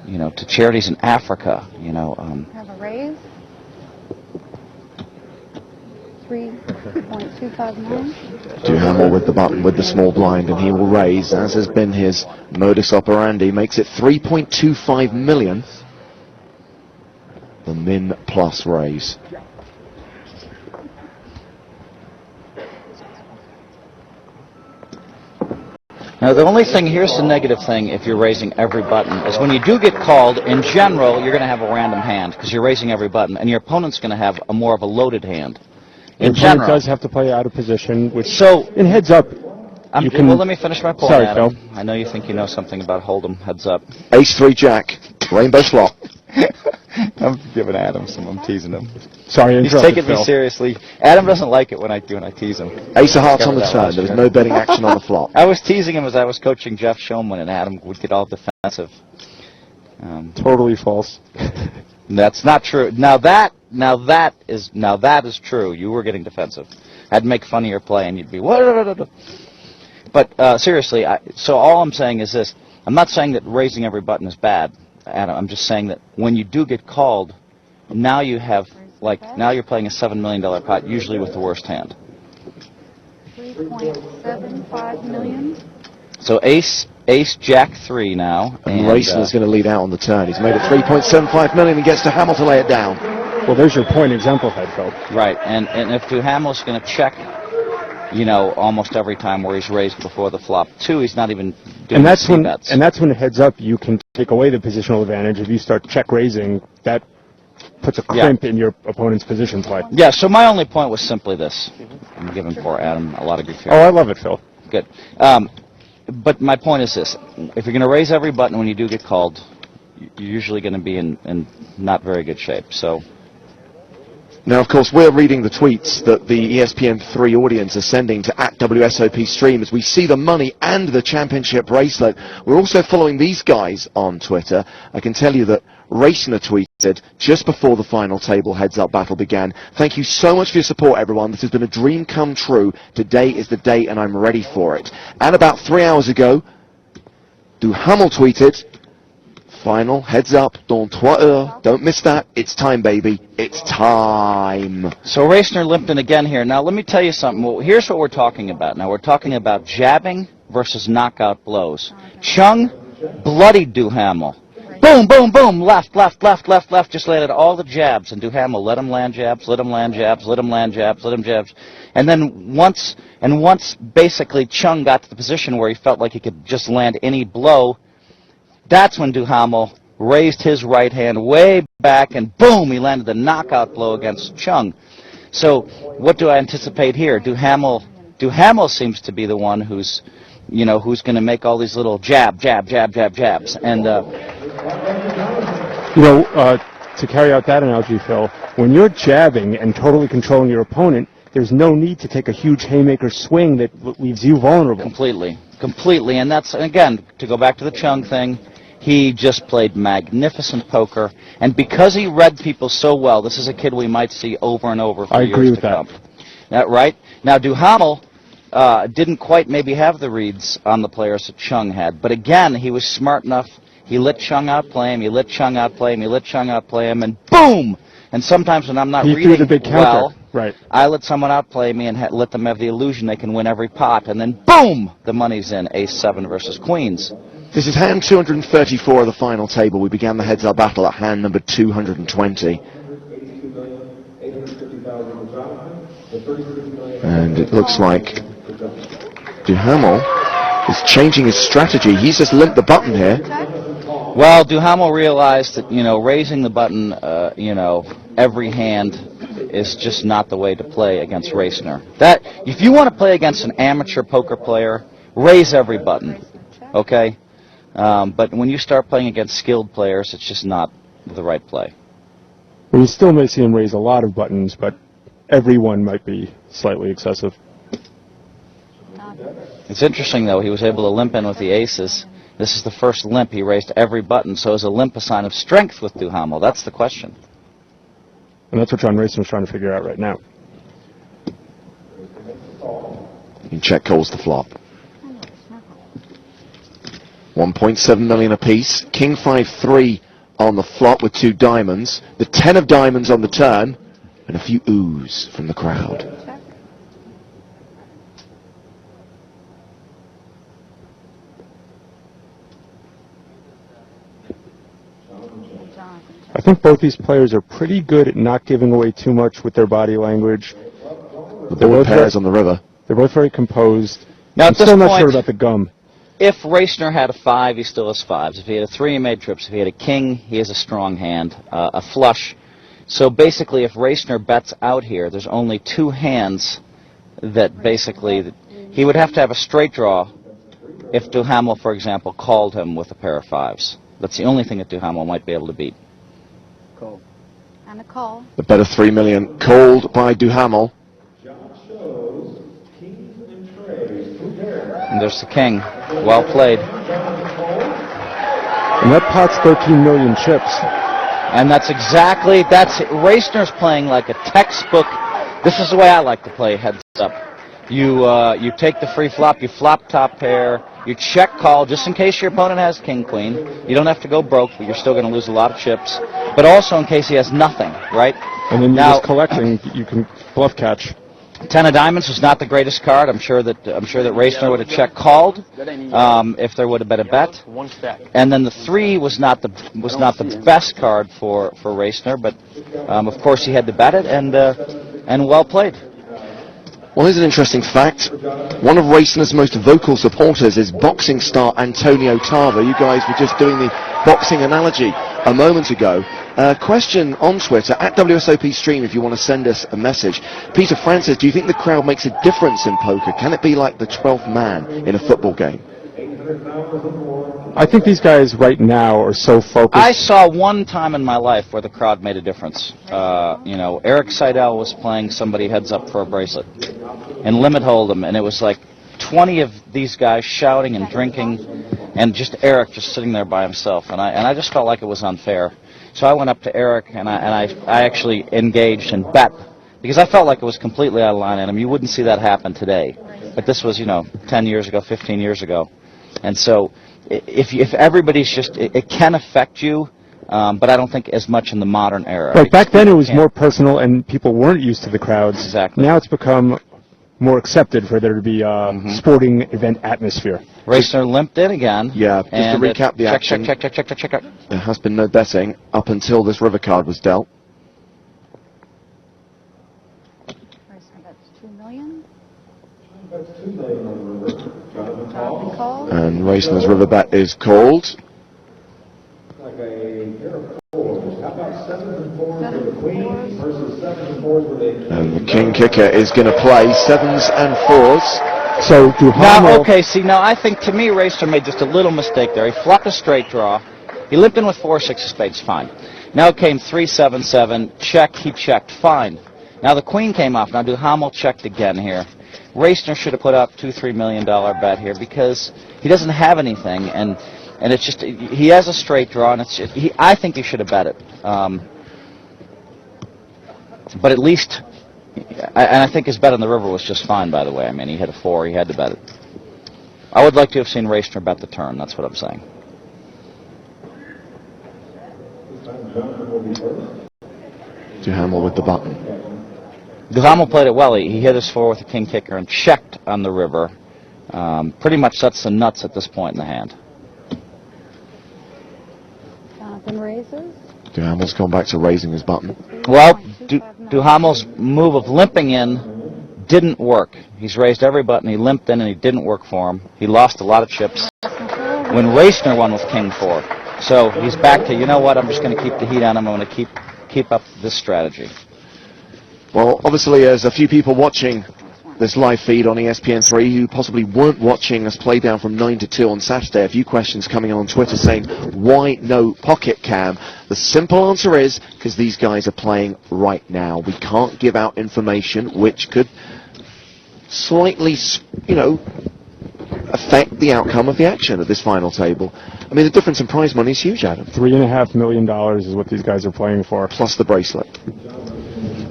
S7: you know, to charities in Africa. You know,
S9: Have a raise. 3.259.
S1: Duhamel with the button, with the small blind, and he will raise, as has been his modus operandi. Makes it 3.25 million. The min plus raise.
S7: now the only thing, here's the negative thing if you're raising every button, is when you do get called, in general, you're going to have a random hand, because you're raising every button, and your opponent's going to have a more of a loaded hand. In
S4: Your opponent
S7: general.
S4: does have to play out of position, which,
S7: So,
S4: in heads up, you can...
S7: well, let me finish my point,
S4: Sorry,
S7: Adam.
S4: Phil.
S7: I know you think you know something about Hold'em. Heads up.
S1: Ace 3 Jack, rainbow flop.
S7: I'm giving Adam some. I'm teasing him.
S4: Sorry, I
S7: He's
S4: interrupted,
S7: taking me
S4: Phil.
S7: seriously. Adam doesn't like it when I tease him.
S1: Ace of hearts on the
S7: Discovered that
S1: turn.
S7: last
S1: There was
S7: year.
S1: no betting action on the flop.
S7: I was teasing him as I was coaching Jeff Shulman, and Adam would get all defensive.
S4: Totally false.
S7: That's not true. Now that is true. You were getting defensive. I'd make fun of your play, and you'd be what? But seriously, so all I'm saying is this: I'm not saying that raising every button is bad, Adam. I'm just saying that when you do get called, now you have now you're playing a $7 million pot, usually with the worst hand.
S9: 3.75 million.
S7: So Ace Jack 3 now,
S1: And Racing is going to lead out on the turn. He's made it 3.75 million and gets to Hamel to lay it down.
S4: Well, there's your point exemplified, Phil.
S7: right, and if Duhamel's going to check, you know, almost every time where he's raised before the flop two, he's not even doing
S4: And that's
S7: C
S4: when,
S7: bets.
S4: and that's when heads up, you can take away the positional advantage. If you start check raising, that puts a
S7: Yeah.
S4: crimp in your opponent's position play.
S7: Yeah, so my only point was simply this. I'm giving poor Adam a lot of grief here.
S4: Oh, I love it, Phil.
S7: Good. But my point is this. If you're going to raise every button when you do get called, you're usually going to be in not very good shape. So,
S1: Now, of course, we're reading the tweets that the ESPN3 audience are sending to @WSOP stream as we see the money and the championship bracelet. We're also following these guys on Twitter. I can tell you that Raciner tweeted just before the final table heads-up battle began, "Thank you so much for your support, everyone. This has been a dream come true. Today is the day, and I'm ready for it." And about 3 hours ago, Duhamel tweeted, Final, heads up, dans 3 heures. Don't miss that. It's time, baby. It's time.
S7: So Racner limped in again here. Now, let me tell you something. Well, here's what we're talking about. Now, we're talking about jabbing versus knockout blows. Chung bloodied Duhamel. Boom, boom, boom, left, left, left, left, left. Just landed all the jabs, and Duhamel let him land jabs, let him land jabs, let him land jabs, let him jabs. And then once basically Chung got to the position where he felt like he could just land any blow, that's when Duhamel raised his right hand way back, and boom, he landed the knockout blow against Chung. So what do I anticipate here? Duhamel seems to be the one who's going to make all these little jabs. And
S4: to carry out that analogy, Phil, when you're jabbing and totally controlling your opponent, there's no need to take a huge haymaker swing that leaves you vulnerable.
S7: Completely. And that's, again, to go back to the Chung thing, he just played magnificent poker. And because he read people so well, this is a kid we might see over and over for years to come. Right? Now, Duhamel didn't quite maybe have the reads on the players that Chung had. But again, he was smart enough. He let Chung outplay him, he let Chung outplay him, he let Chung outplay him, and boom! And sometimes when I'm not reading well, I let someone outplay me and let them have the illusion they can win every pot, and then boom! The money's in, ace-7 versus queens.
S1: This is hand 234 of the final table. We began the heads-up battle at hand number 220. And it looks like Duhamel is changing his strategy. He's just limped the button here.
S7: Well, Duhamel realized that, raising the button, every hand is just not the way to play against Racner. That, if you want to play against an amateur poker player, raise every button, okay? But when you start playing against skilled players, it's just not the right play.
S4: Well, you still may see him raise a lot of buttons, but every one might be slightly excessive.
S7: It's interesting, though, he was able to limp in with the aces. This is the first limp. He raised every button. So is a limp a sign of strength with Duhamel? That's the question.
S4: And that's what John Racing is trying to figure out right now.
S1: He check calls the flop. 1.7 million apiece. King 5-3 on the flop with 2 diamonds. The 10 of diamonds on the turn. And a few oohs from the crowd.
S4: I think both these players are pretty good at not giving away too much with their body language.
S1: The board pairs on the river.
S4: They're both very composed.
S7: Now,
S4: I'm still not sure about the gum.
S7: If Racner had a 5, he still has 5s. If he had a 3, he made trips. If he had a king, he has a strong hand, a flush. So basically, if Racner bets out here, there's only 2 hands that basically he would have to have a straight draw if Duhamel, for example, called him with a pair of 5s. That's the only thing that Duhamel might be able to beat.
S9: Call. And a call.
S1: The bet of 3 million called by Duhamel.
S7: And there's the king. Well played.
S4: And that pot's 13 million chips.
S7: And that's Racner's playing like a textbook. This is the way I like to play heads up. You take the free flop, you flop top pair, you check call just in case your opponent has king queen. You don't have to go broke, but you're still going to lose a lot of chips. But also in case he has nothing, right?
S4: And then you're just collecting, you can bluff catch.
S7: 10 of diamonds was not the greatest card. I'm sure that Racner would have check called if there would have been a bet. And then the 3 was not the best card for Racner, but of course he had to bet it, and well played.
S1: Well, here's an interesting fact. One of Racner's most vocal supporters is boxing star Antonio Tarver. You guys were just doing the boxing analogy a moment ago. Question on Twitter, at WSOP Stream, if you want to send us a message. Peter Francis, do you think the crowd makes a difference in poker? Can it be like the 12th man in a football game?
S4: I think these guys right now are so focused.
S7: I saw one time in my life where the crowd made a difference. Eric Seidel was playing somebody heads up for a bracelet and limit hold'em, and it was like 20 of these guys shouting and drinking, and just Eric just sitting there by himself, and I just felt like it was unfair. So I went up to Eric and I actually engaged and bet because I felt like it was completely out of line on him. You wouldn't see that happen today, but this was 10 years ago, 15 years ago. And so if everybody's just, it can affect you, but I don't think as much in the modern era.
S4: Right, back then it was more personal and people weren't used to the crowds.
S7: Exactly.
S4: Now it's become more accepted for there to be sporting event atmosphere.
S7: Racner limped in again.
S1: Yeah, just to
S7: and
S1: recap the action.
S7: Check.
S1: There has been no betting up until this river card was dealt.
S9: That's $2 million.
S8: That's $2 million on the river. Jonathan
S9: Jonathan
S8: Call.
S9: called.
S1: And Racner's river bet is called.
S8: Like a pair of fours. How about 7s and 4s
S9: Seven
S8: with the queen
S9: fours.
S8: versus 7s and 4s with a
S1: And the king kicker is going to play 7s and 4s.
S4: So
S7: Now, okay, see, now I think to me Racner made just a little mistake there. He flopped a straight draw. He limped in with 4-6 of spades, fine. Now it came 3-7-7, check, he checked, fine. Now the queen came off. Now Duhamel checked again here. Racner should have put up $2-3 million bet here because he doesn't have anything, and it's just, he has a straight draw, and it's just, I think he should have bet it. But at least, and I think his bet on the river was just fine, by the way. I mean, he hit a 4, he had to bet it. I would like to have seen Racner bet the turn, that's what I'm saying.
S8: Jonathan will be first.
S1: Duhamel with the button.
S7: Duhamel played it well. He hit his 4 with a king kicker and checked on the river. Pretty much that's the nuts at this point in the hand.
S9: Jonathan raises.
S1: Duhamel's gone back to raising his button.
S7: Well, Duhamel's move of limping in didn't work. He's raised every button. He limped in and he didn't work for him. He lost a lot of chips when Racner won with king 4. So he's back to, you know what, I'm just going to keep the heat on him. I'm going to keep up this strategy.
S1: Well, obviously, there's a few people watching this live feed on ESPN3 who possibly weren't watching us play down from 9 to 2 on Saturday. A few questions coming on Twitter saying, why no pocket cam? The simple answer is because these guys are playing right now. We can't give out information which could slightly, affect the outcome of the action at this final table. I mean, the difference in prize money is huge, Adam.
S4: $3.5 million is what these guys are playing for.
S1: Plus the bracelet.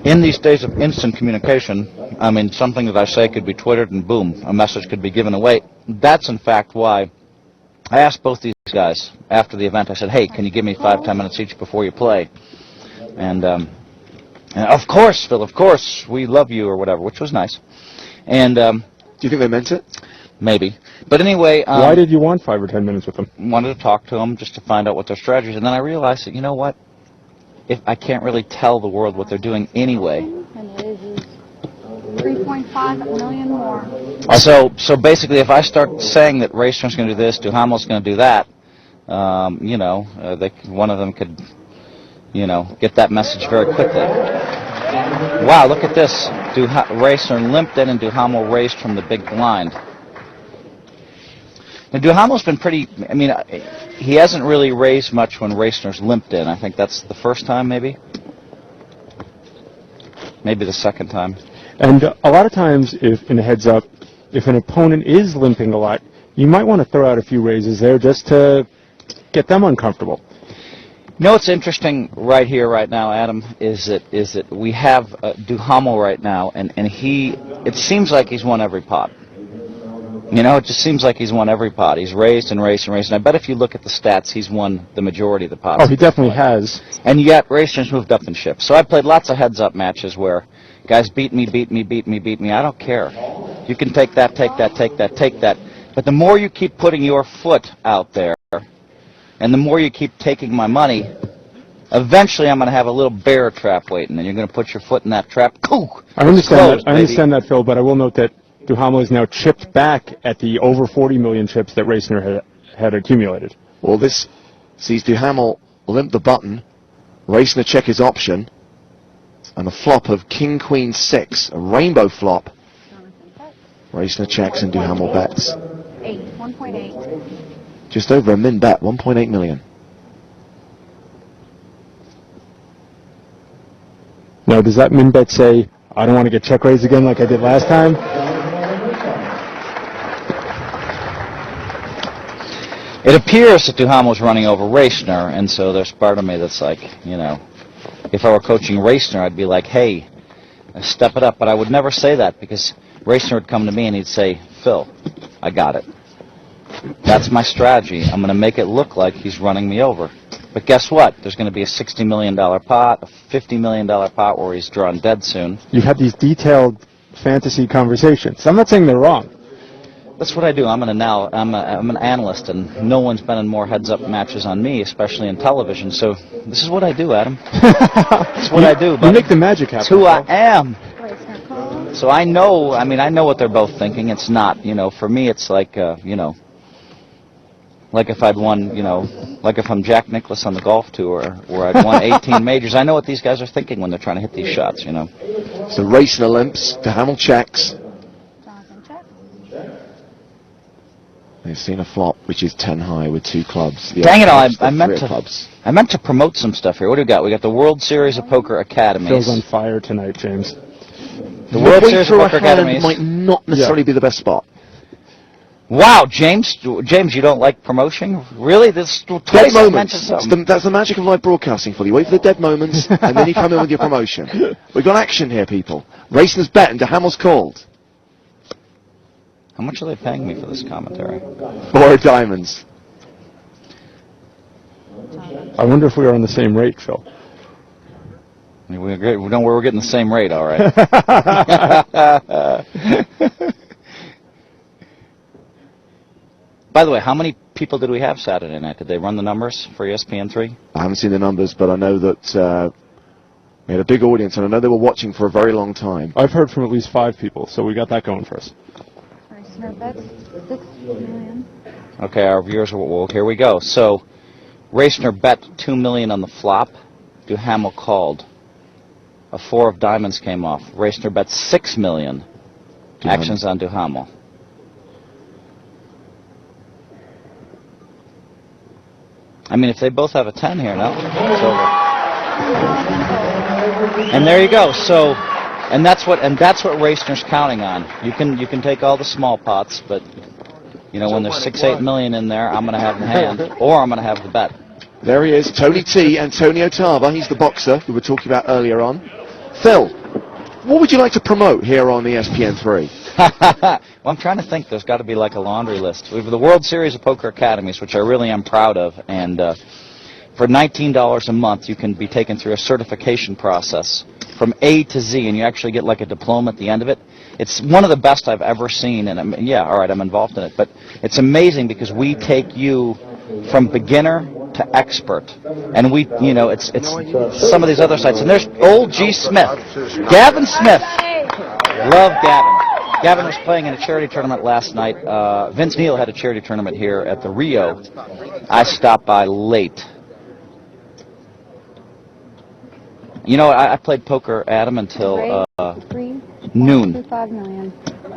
S7: In these days of instant communication, I mean, something that I say could be twittered and boom, a message could be given away. That's in fact why I asked both these guys after the event. I said, hey, can you give me 5-10 minutes each before you play? And of course, Phil, of course, we love you or whatever, which was nice. And
S1: do you think they meant it?
S7: Maybe. But anyway...
S4: why did you want 5 or 10 minutes with them?
S7: Wanted to talk to them just to find out what their strategy is. And then I realized that, you know what? If I can't really tell the world what they're doing anyway.
S9: And it is 3.5 million more.
S7: So basically, if I start saying that Racner's going to do this, Duhamel's going to do that, one of them could, get that message very quickly. Wow, look at this. Racner limped in and Duhamel raised from the big blind. Now, Duhamel's been pretty, he hasn't really raised much when Racner's limped in. I think that's the first time, maybe. Maybe the second time.
S4: And a lot of times, if in a heads-up, if an opponent is limping a lot, you might want to throw out a few raises there just to get them uncomfortable.
S7: You know what's interesting right here, right now, Adam, is that we have Duhamel right now, and it seems like he's won every pot. It just seems like he's won every pot. He's raised and raised and raised. And I bet if you look at the stats, he's won the majority of the pots.
S4: Oh, he definitely has.
S7: And yet, Racner's moved up in chips. So I played lots of heads-up matches where guys beat me. I don't care. You can take that, take that, take that, take that. But the more you keep putting your foot out there, and the more you keep taking my money, eventually I'm going to have a little bear trap waiting, and you're going to put your foot in that trap.
S4: I understand that, Phil, but I will note that Duhamel is now chipped back at the over 40 million chips that Racner had accumulated.
S1: Well, this sees Duhamel limp the button, Racner check his option, and a flop of King Queen 6, a rainbow flop. Racner checks and Duhamel bets.
S9: 1.8.
S1: Just over a min bet, 1.8 million.
S4: Now, does that min bet say, I don't want to get check raised again like I did last time?
S7: It appears that Duhamel's running over Racner, and so there's part of me that's like, if I were coaching Racner, I'd be like, hey, step it up. But I would never say that because Racner would come to me and he'd say, Phil, I got it. That's my strategy. I'm going to make it look like he's running me over. But guess what? There's going to be a $60 million pot, a $50 million pot where he's drawn dead soon.
S4: You have these detailed fantasy conversations. I'm not saying they're wrong.
S7: That's what I do. I'm an analyst, and no one's been in more heads-up matches on me, especially in television. So this is what I do, Adam. That's what I do.
S4: You make the magic happen.
S7: It's who I am. So I know. I mean, I know what they're both thinking. It's not, for me, it's like, like if I'd won, like if I'm Jack Nicklaus on the golf tour, where I'd won 18 majors. I know what these guys are thinking when they're trying to hit these shots.
S1: So Racing limps, DeHamel checks. They've seen a flop, which is 10 high with 2 clubs.
S7: Dang it all! I meant to promote some stuff here. What do we got? We got the World Series of Poker Academies.
S4: Phil's on fire tonight, James.
S7: The World Series of Poker Academies
S1: might not necessarily be the best spot.
S7: Wow, James, you don't like promotion? Really? This
S1: dead moments. That's the magic of live broadcasting for you. Wait for the dead moments, and then you come in with your promotion. We've got action here, people. Racing's bet and DeHamel's called.
S7: How much are they paying me for this commentary?
S1: 4 diamonds.
S4: I wonder if we are on the same rate, Phil.
S7: We're getting the same rate, all right. By the way, how many people did we have Saturday night? Did they run the numbers for ESPN3?
S1: I haven't seen the numbers, but I know that we had a big audience, and I know they were watching for a very long time.
S4: I've heard from at least 5 people, so we got that going for us.
S9: That's 6 million.
S7: Okay, our viewers well, here we go. So, Raciner bet $2 million on the flop. DeHamel called. A 4 of diamonds came off. Raciner bet $6 million. Actions on DeHamel. I mean, if they both have a 10 here, no? It's over. And there you go. So, and that's what Raciner's counting on. You can take all the small pots, but when there's 6-8 million in there, I'm going to have the hand, or I'm going to have the bet.
S1: There he is, Tony T, Antonio Tava. He's the boxer who we were talking about earlier on. Phil, what would you like to promote here on ESPN3?
S7: Well, I'm trying to think. There's got to be like a laundry list. We have the World Series of Poker Academies, which I really am proud of, and for $19 a month, you can be taken through a certification process from A to Z, and you actually get like a diploma at the end of it. It's one of the best I've ever seen, and I'm involved in it. But it's amazing because we take you from beginner to expert, and it's some of these other sites. And there's old G. Smith, Gavin Smith. Love Gavin. Gavin was playing in a charity tournament last night. Vince Neil had a charity tournament here at the Rio. I stopped by late. I played poker, Adam, until noon.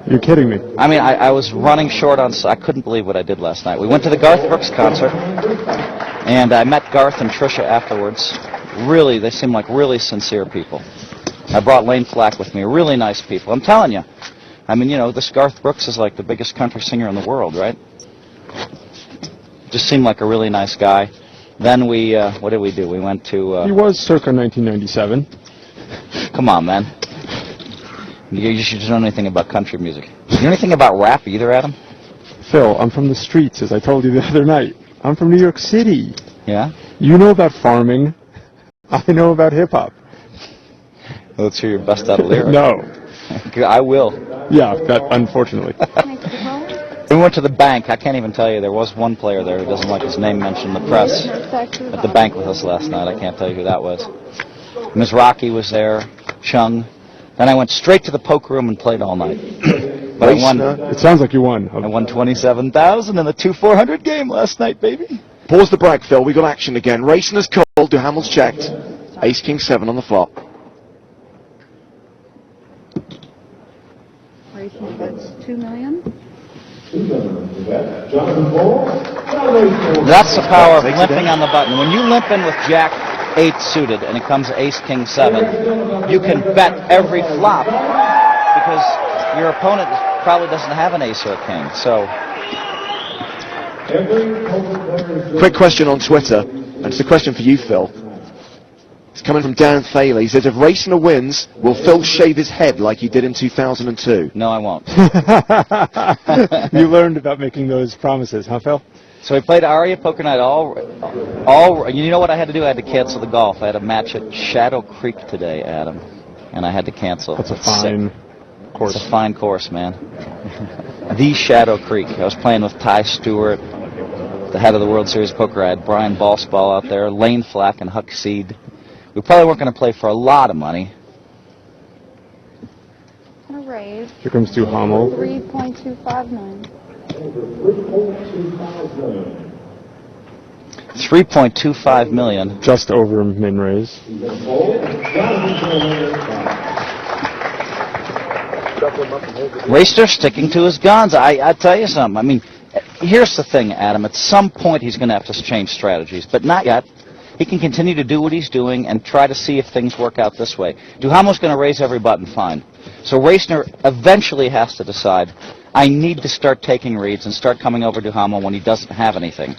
S4: You're kidding me.
S7: I mean, I was running short on... I couldn't believe what I did last night. We went to the Garth Brooks concert, and I met Garth and Trisha afterwards. Really, they seem like really sincere people. I brought Lane Flack with me. Really nice people. I'm telling you. I mean, this Garth Brooks is like the biggest country singer in the world, right? Just seemed like a really nice guy. Then what did we do? We went to...
S4: He was circa 1997.
S7: Come on, man. You should know anything about country music. You know anything about rap either, Adam?
S4: Phil, I'm from the streets, as I told you the other night. I'm from New York City.
S7: Yeah?
S4: You know about farming. I know about hip-hop.
S7: Let's hear your best out of lyrics.
S4: No.
S7: I will.
S4: Yeah, that unfortunately.
S7: We went to the bank. I can't even tell you. There was one player there who doesn't like his name mentioned in the press at the bank with us last night. I can't tell you who that was. Ms. Rocky was there. Chung. Then I went straight to the poker room and played all night. But I won.
S4: It sounds like you won.
S7: I won $27,000 in the 2-400 game last night, baby.
S1: Pause the brag, Phil. We got action again. Racing has called. DeHamel's checked. Ace King 7 on the flop.
S9: Racing bets 2 million.
S7: That's the power of limping on the button. When you limp in with Jack 8 suited and it comes Ace King 7, you can bet every flop because your opponent probably doesn't have an ace or a king. So,
S1: quick question on Twitter, and it's a question for you, Phil. It's coming from Dan Thaley. He says, if Raciner wins, will Phil shave his head like he did in 2002?
S7: No, I won't.
S4: You learned about making those promises, huh, Phil?
S7: So we played Aria Poker Night you know what I had to do? I had to cancel the golf. I had a match at Shadow Creek today, Adam, and I had to cancel.
S4: That's a fine course.
S7: It's a fine course, man. The Shadow Creek. I was playing with Ty Stewart, the head of the World Series of Poker. I had Brian Ballsball out there, Lane Flack, and Huck Seed. We probably weren't going to play for a lot of money.
S9: A raise.
S4: Here comes Duhamel.
S9: 3.25 million.
S7: 3.25 million.
S4: Just over min raise.
S7: Raciner sticking to his guns. I tell you something. I mean, here's the thing, Adam. At some point, he's going to have to change strategies, but not yet. He can continue to do what he's doing and try to see if things work out this way. Duhamel's going to raise every button, fine. So Raciner eventually has to decide, I need to start taking reads and start coming over Duhamel when he doesn't have anything.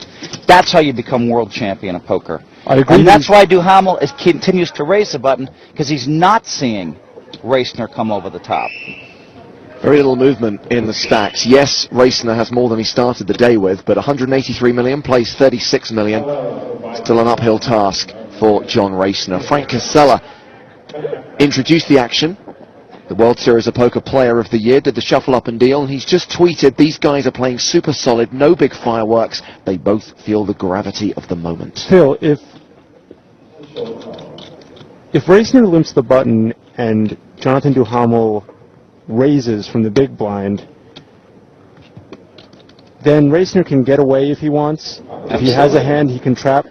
S7: That's how you become world champion of poker.
S4: I agree.
S7: And that's why Duhamel continues to raise the button, because he's not seeing Raciner come over the top.
S1: Very little movement in the stacks. Yes, Raciner has more than he started the day with, but 183 million plays 36 million. Still an uphill task for John Raciner. Frank Casella introduced the action. The World Series of Poker Player of the Year did the shuffle up and deal, and he's just tweeted, these guys are playing super solid, no big fireworks. They both feel the gravity of the moment.
S4: Phil, if Raciner limps the button and Jonathan Duhamel raises from the big blind, then Raciner can get away if he wants. If he has a hand, he can trap.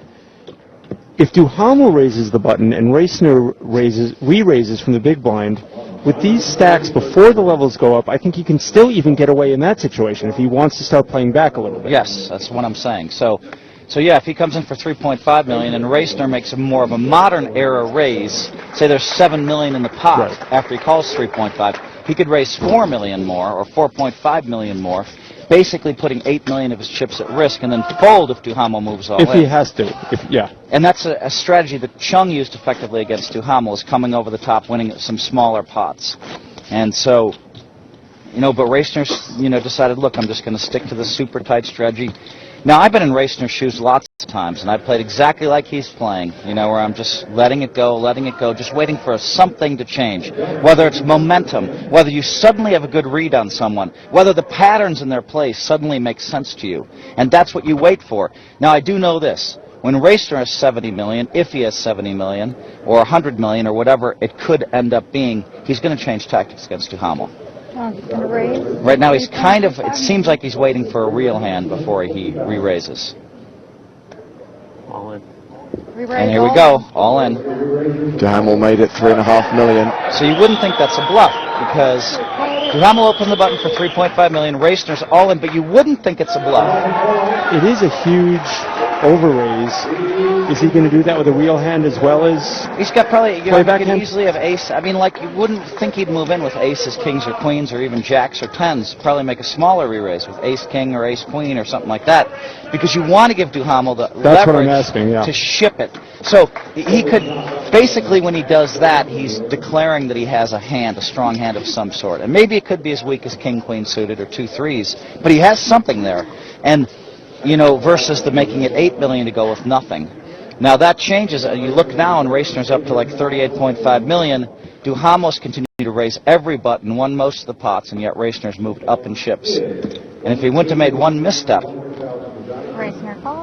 S4: If Duhamel raises the button and Raciner re-raises from the big blind, with these stacks before the levels go up, I think he can still even get away in that situation if he wants to start playing back a little bit.
S7: Yes, that's what I'm saying. So yeah, if he comes in for 3.5 million and Raciner makes a more of a modern era raise, say there's 7 million in the pot
S4: Right.
S7: after he calls 3.5, he could raise 4 million more or 4.5 million more, basically putting 8 million of his chips at risk, and then fold if Duhamel moves all
S4: If
S7: in.
S4: he has to, yeah.
S7: And that's a strategy that Chung used effectively against Duhamel, is coming over the top, winning some smaller pots. And so, but Raciner, decided, look, I'm just going to stick to the super tight strategy. Now, I've been in Raciner's shoes lots of times, and I've played exactly like he's playing, where I'm just letting it go, just waiting for something to change. Whether it's momentum, whether you suddenly have a good read on someone, whether the patterns in their play suddenly make sense to you. And that's what you wait for. Now, I do know this. When Raciner has 70 million, if he has 70 million, or 100 million, or whatever it could end up being, he's going to change tactics against Duhamel. Right now, he's it seems like he's waiting for a real hand before he re-raises.
S3: All in.
S7: And here we go, all in.
S1: Duhamel made it 3.5 million.
S7: So you wouldn't think that's a bluff, because Duhamel opened the button for 3.5 million, Raciner's all in, but you wouldn't think it's a bluff.
S4: It is a huge over-raise. Is he going to do that with a real hand as well as...
S7: He's got probably, you
S4: Play back
S7: could
S4: hand?
S7: easily have ace. I mean, you wouldn't think he'd move in with aces, kings, or queens, or even jacks or tens. Probably make a smaller re-raise with ace, king, or ace, queen, or something like that. Because you want to give Duhamel the
S4: That's what I'm
S7: leverage
S4: asking, yeah.
S7: to ship it. So he could, basically when he does that, he's declaring that he has a hand, a strong hand of some sort. And maybe it could be as weak as king, queen suited, or 2 3s. But he has something there. And, versus the making it 8 million to go with nothing. Now that changes. You look now, and Raciner's up to like 38.5 million. Duhamel's continued to raise every button, won most of the pots, and yet Raciner's moved up in chips. And if he wouldn't have made one misstep,
S9: Raciner call.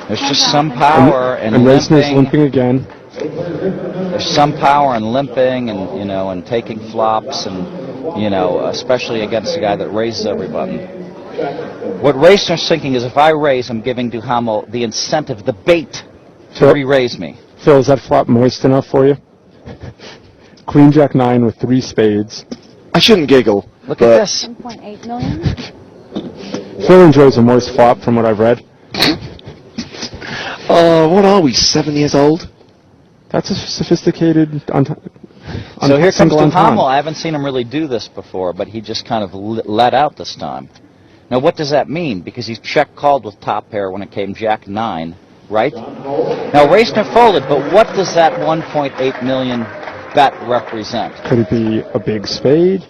S7: there's just some power in
S4: And Raciner's
S7: limping.
S4: limping again.
S7: There's some power in limping and and taking flops and especially against a guy that raises every button. What Raciner's thinking is, if I raise, I'm giving Duhamel the incentive, the bait to
S4: Phil-
S7: re-raise me.
S4: Phil, is that flop moist enough for you? Queen Jack 9 with 3 spades.
S1: I shouldn't giggle.
S7: Look at
S1: but
S7: this.
S9: 1.8 million.
S4: Phil enjoys a moist flop from what I've read.
S1: What are we, 7 years old?
S4: That's a sophisticated...
S7: So here comes
S4: single
S7: Duhamel.
S4: entente.
S7: I haven't seen him really do this before, but he just kind of let out this time. Now, what does that mean? Because he's check called with top pair when it came Jack 9, right? Now Racner folded, but what does that 1.8 million bet represent?
S4: Could it be a big spade?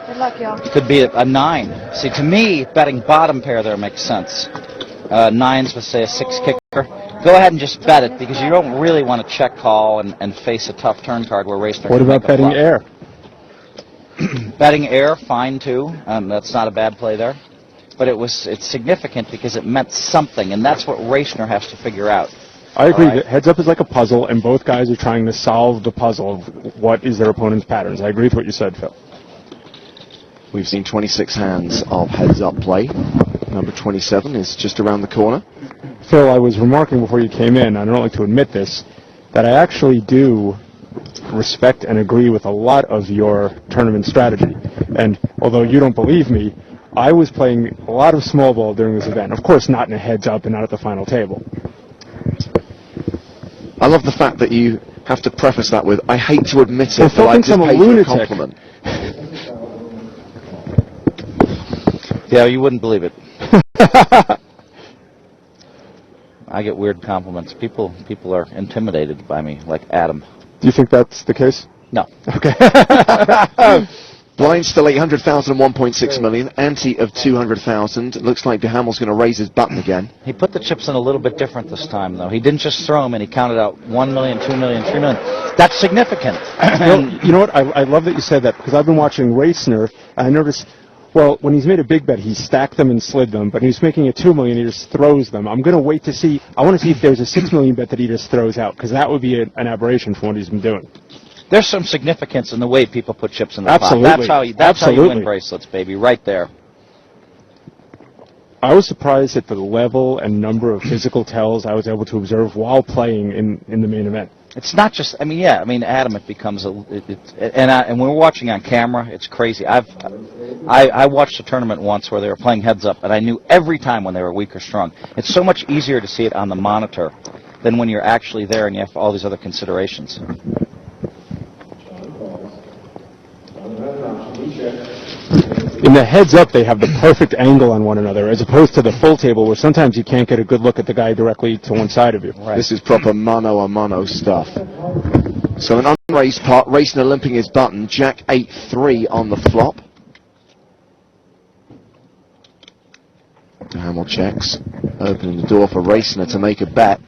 S9: Good luck, y'all.
S7: Could be a 9. See, to me, betting bottom pair there makes sense. 9s with, say, a 6 kicker. Go ahead and just bet it, because you don't really want to check call and face a tough turn card where Racner
S4: What
S7: can
S4: about
S7: make a
S4: betting
S7: flop.
S4: air?
S7: Betting air, fine too. That's not a bad play there. But it's significant because it meant something, and that's what Racner has to figure out.
S4: I agree
S7: All right.
S4: that heads up is like a puzzle, and both guys are trying to solve the puzzle of what is their opponent's patterns. I agree with what you said, Phil.
S1: We've seen 26 hands of heads-up play. Number 27 is just around the corner.
S4: Phil, I was remarking before you came in, I don't like to admit this, that I actually do respect and agree with a lot of your tournament strategy. And although you don't believe me, I was playing a lot of small ball during this event. Of course, not in a heads-up and not at the final table.
S1: I love the fact that you have to preface that with, I hate to admit it,
S4: Well,
S1: but
S4: Phil
S1: I
S4: thinks
S1: just
S4: I'm a
S1: paid you a
S4: lunatic.
S1: compliment.
S7: Yeah, you wouldn't believe it. I get weird compliments. People are intimidated by me, like Adam.
S4: Do you think that's the case?
S7: No.
S4: Okay.
S1: Blind still 800,000 and 1.6 million. Ante of 200,000. Looks like Duhamel's going to raise his button again.
S7: He put the chips in a little bit different this time, though. He didn't just throw them in. He counted out 1 million, 2 million, 3 million. That's significant.
S4: You know what? I love that you said that, because I've been watching Racner, and I noticed, well, when he's made a big bet, he stacked them and slid them, but he's making a 2 million, he just throws them. I'm going to wait to see. I want to see if there's a 6 million bet that he just throws out, because that would be an aberration from what he's been doing.
S7: There's some significance in the way people put chips in the
S4: Absolutely.
S7: pot. That's how you
S4: Absolutely.
S7: win bracelets, baby, right there.
S4: I was surprised at the level and number of physical tells I was able to observe while playing in the main event.
S7: It's not just, Adam, it becomes and when we're watching on camera, it's crazy. I watched a tournament once where they were playing heads up, and I knew every time when they were weak or strong. It's so much easier to see it on the monitor than when you're actually there and you have all these other considerations.
S4: In the heads up, they have the perfect angle on one another, as opposed to the full table, where sometimes you can't get a good look at the guy directly to one side of you.
S7: Right.
S1: This is proper mano-a-mano stuff. So an unraised pot, Racner limping his button, Jack 8-3 on the flop. Duhamel checks, opening the door for Racner to make a bet.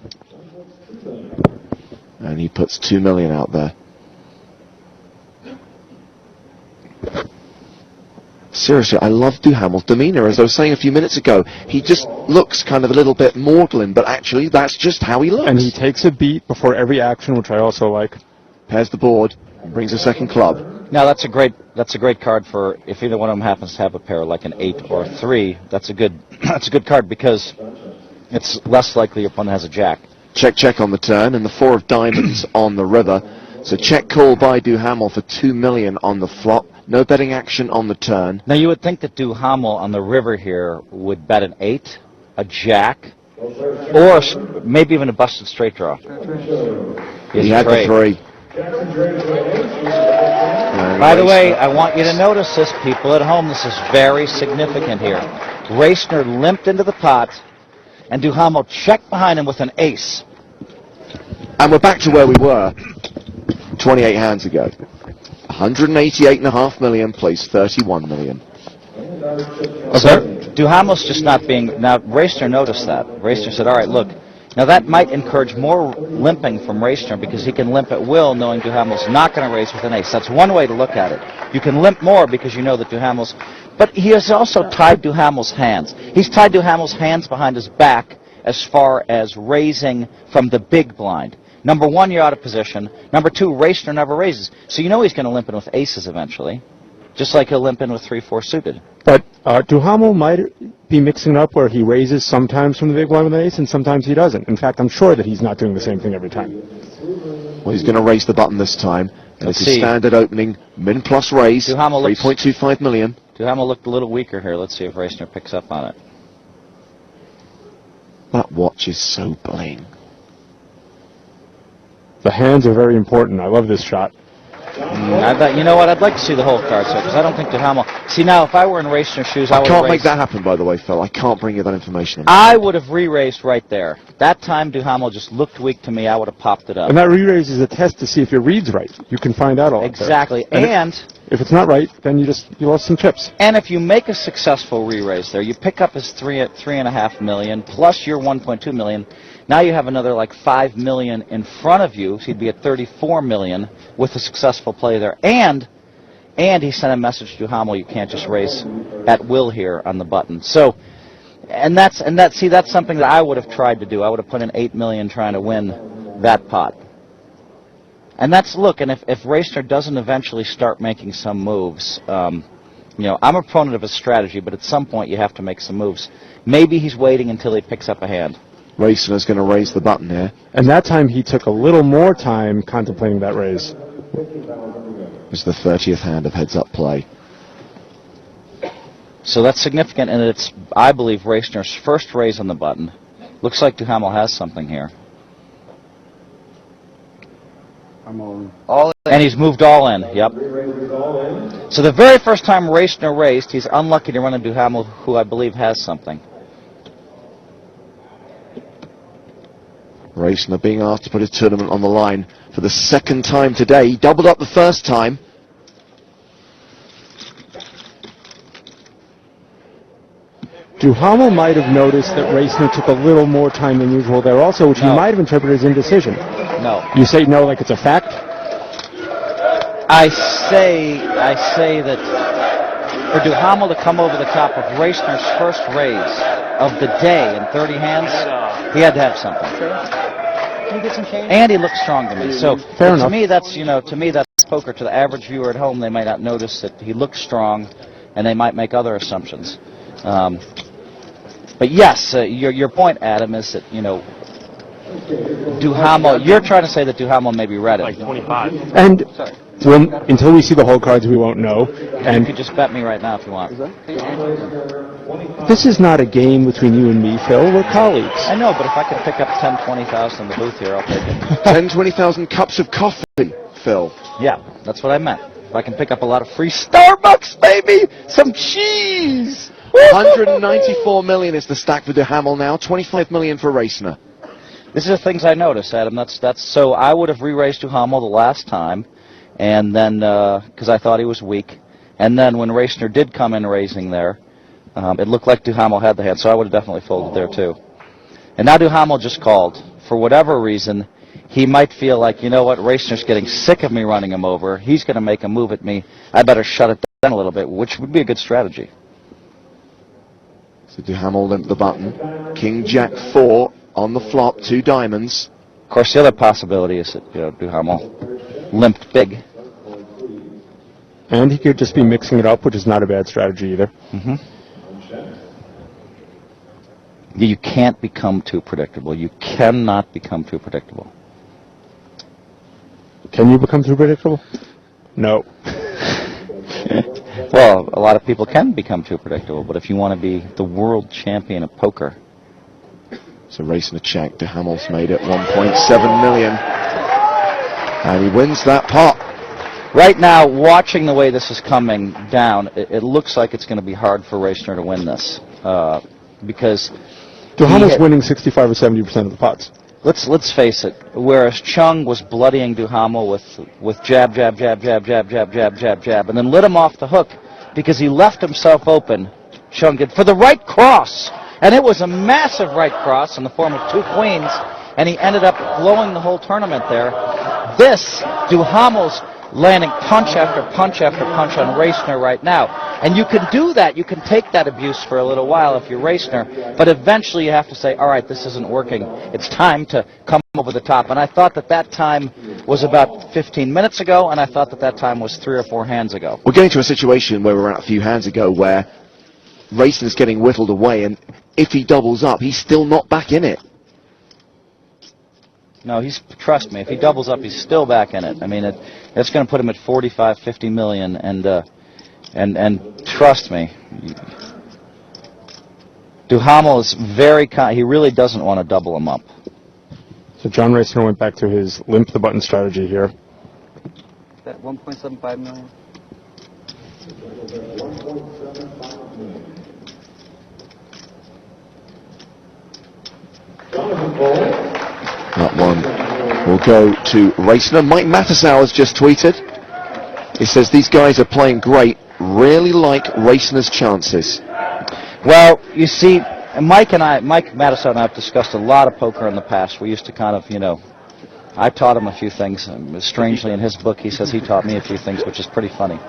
S1: And he puts 2 million out there. Seriously, I love Duhamel's demeanour. As I was saying a few minutes ago, he just looks kind of a little bit maudlin, but actually that's just how he looks.
S4: And he takes a beat before every action, which I also like.
S1: Pairs the board, brings a second club.
S7: Now that's a great card for if either one of them happens to have a pair like an 8 or 3. That's a good card because it's less likely your opponent has a jack.
S1: Check on the turn, and the 4 of diamonds on the river. So check call by Duhamel for 2 million on the flop. No betting action on the turn.
S7: Now you would think that Duhamel on the river here would bet an 8, a jack, or maybe even a busted straight draw.
S1: He had the 3.
S7: By the way, I want you to notice this, people at home. This is very significant here. Racner limped into the pot, and Duhamel checked behind him with an ace.
S1: And we're back to where we were 28 hands ago. 188.5 million plays 31 million.
S7: So Duhamel's just not being... Now, Racner noticed that. Racner said, all right, look, now that might encourage more limping from Racner because he can limp at will knowing Duhamel's not going to raise with an ace. That's one way to look at it. You can limp more because you know that Duhamel's... But he has also tied Duhamel's hands. He's tied Duhamel's hands behind his back as far as raising from the big blind. Number 1, you're out of position. Number 2, Racner never raises. So you know he's going to limp in with aces eventually, just like he'll limp in with 3-4 suited.
S4: But Duhamel might be mixing it up where he raises sometimes from the big blind with an ace and sometimes he doesn't. In fact, I'm sure that he's not doing the same thing every time.
S1: Well, he's going to raise the button this time. And it's his standard opening, min plus raise, 3.25 million.
S7: Duhamel looked a little weaker here. Let's see if Racner picks up on it.
S1: That watch is so bling.
S4: The hands are very important. I love this shot.
S7: I bet, you know what, I'd like to see the whole card, because I don't think Duhamel... See, now, if I were in Racner's shoes,
S1: I can't make that happen, by the way, Phil. I can't bring you that information.
S7: I would have re-raced right there. That time, Duhamel just looked weak to me. I would have popped it up.
S4: And that re-raise is a test to see if your read's right. You can find out all
S7: Exactly.
S4: that.
S7: And
S4: if it's not right, then you lost some chips.
S7: And if you make a successful re-raise there, you pick up his $3.5 million plus your $1.2 million. Now you have another like $5 million in front of you. So you'd be at $34 million with a successful play there. And he sent a message to Duhamel, you can't just raise at will here on the button. So, that's something that I would have tried to do. I would have put in $8 million trying to win that pot. And look, and if Racner doesn't eventually start making some moves, I'm a proponent of his strategy, but at some point you have to make some moves. Maybe he's waiting until he picks up a hand.
S1: Racner's going to raise the button here.
S4: And that time he took a little more time contemplating that raise.
S1: It was the 30th hand of heads-up play.
S7: So that's significant, and it's, I believe, Racner's first raise on the button. Looks like Duhamel has something here.
S8: I'm on.
S7: All in. And he's moved all in, yep. So the very first time Racner raised, he's unlucky to run into Duhamel, who I believe has something.
S1: Racner being asked to put his tournament on the line for the second time today. He doubled up the first time.
S4: Duhamel might have noticed that Racner took a little more time than usual there also, which he might have interpreted as indecision.
S7: No.
S4: You say no like it's a fact?
S7: I say that for Duhamel to come over the top of Racner's first raise of the day in 30 hands, he had to have something. Can you get some change? And he looked strong to me. So to me, that's poker. To the average viewer at home, they might not notice that he looks strong, and they might make other assumptions. But yes, your point, Adam, is that Duhamel. You're trying to say that Duhamel maybe read it.
S3: Like 25.
S4: And until we see the whole cards, we won't know.
S7: And you could just bet me right now if you want.
S4: This is not a game between you and me, Phil. We're colleagues.
S7: I know, but if I could pick up 10, 20,000 in the booth here, I'll take it.
S1: 10, 20,000 cups of coffee, Phil.
S7: Yeah, that's what I meant. If I can pick up a lot of free Starbucks, baby, some cheese.
S1: 194 million is the stack for Duhamel now. 25 million for Racner.
S7: These are the things I noticed, Adam. That's so I would have re-raised Duhamel the last time, and then because I thought he was weak, and then when Racner did come in raising there, it looked like Duhamel had the hand, so I would have definitely folded there too. And now Duhamel just called. For whatever reason, he might feel like, you know what, Racner's getting sick of me running him over. He's going to make a move at me. I better shut it down a little bit, which would be a good strategy.
S1: So Duhamel limped the button. King Jack 4 on the flop, 2 diamonds.
S7: Of course, the other possibility is that Duhamel limped big.
S4: And he could just be mixing it up, which is not a bad strategy either.
S7: Mm-hmm. You can't become too predictable. You cannot become too predictable.
S4: Can you become too predictable? No.
S7: Well, a lot of people can become too predictable, but if you want to be the world champion of poker.
S1: So Racner check. Duhamel's made it 1.7 million. And he wins that pot.
S7: Right now, watching the way this is coming down, it looks like it's going to be hard for Racner to win this. Because
S4: Duhamel's winning 65 or 70% of the pots.
S7: Let's face it. Whereas Chung was bloodying Duhamel with jab, jab, jab, jab, jab, jab, jab, jab, jab, and then lit him off the hook because he left himself open. Chung did for the right cross, and it was a massive right cross in the form of 2 queens, and he ended up blowing the whole tournament there. This Duhamel's landing punch after punch after punch on Racner right now. And you can do that. You can take that abuse for a little while if you're Racner, but eventually you have to say, all right, this isn't working. It's time to come over the top. And I thought that time was about 15 minutes ago, and I thought that time was 3 or 4 hands ago.
S1: We're getting to a situation where we were at a few hands ago where Racner's getting whittled away, and if he doubles up, he's still not back in it.
S7: No, trust me, if he doubles up, he's still back in it. I mean, it's going to put him at 45, 50 million, and trust me, Duhamel is he really doesn't want to double him up.
S4: So John Racner went back to his limp the button strategy here.
S10: Bet 1.75 million.
S1: That one will go to Raciner. Mike Mattisau has just tweeted. He says these guys are playing great. Really like Raciner's chances.
S7: Well, you see, Mike Mattisau and I have discussed a lot of poker in the past. We used to kind of, I taught him a few things. Strangely, in his book, he says he taught me a few things, which is pretty funny.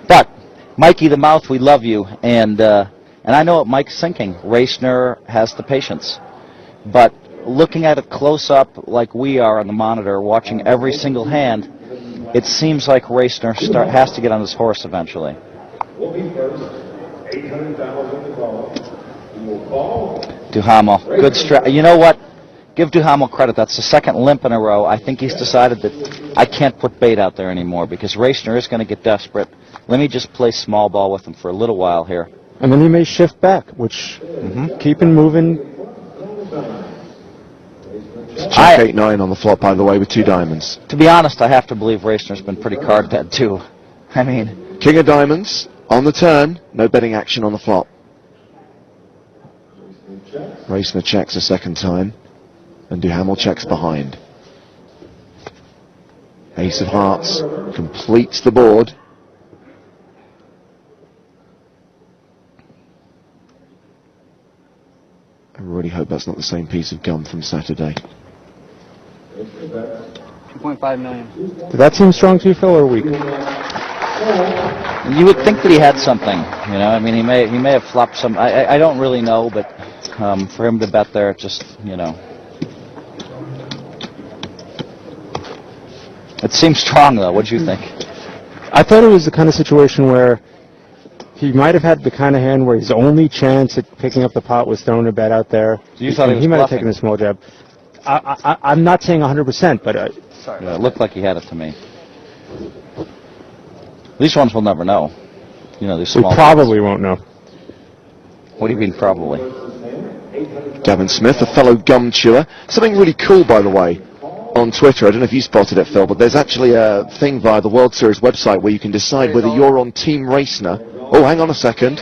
S7: But, Mikey the Mouth, we love you, and I know what Mike's thinking. Raciner has the patience. But looking at it close up like we are on the monitor, watching every single hand, it seems like Raciner has to get on his horse eventually.
S8: Will be first, 800,000 to call. He will call.
S7: Duhamel, good strat. You know what? Give Duhamel credit. That's the second limp in a row. I think he's decided that I can't put bait out there anymore because Raciner is going to get desperate. Let me just play small ball with him for a little while here.
S4: And then he may shift back, which keep him moving.
S1: Check 8-9 on the flop, by the way, with 2 diamonds.
S7: To be honest, I have to believe Raciner's been pretty card dead too. I mean,
S1: King of diamonds on the turn. No betting action on the flop. Raciner checks a second time, and Duhamel checks behind. Ace of hearts completes the board. I really hope that's not the same piece of gum from Saturday.
S10: 2.5 million.
S4: Did that seem strong to you, Phil, or weak?
S7: you would think that he had something. I mean, he may have flopped some. I don't really know, but for him to bet there, just It seems strong, though. What do you think?
S4: I thought it was the kind of situation where he might have had the kind of hand where his only chance at picking up the pot was throwing a bet out there.
S7: You thought he
S4: might
S7: was
S4: have taken a small jab. I'm not saying 100%, but
S7: yeah, it looked like he had it to me. These ones we'll never know. These
S4: we
S7: small
S4: probably won't know.
S7: What do you mean, probably?
S1: Gavin Smith, a fellow gum chewer. Something really cool, by the way, on Twitter. I don't know if you spotted it, Phil, but there's actually a thing via the World Series website where you can decide whether you're on Team Raciner. Oh, hang on a second.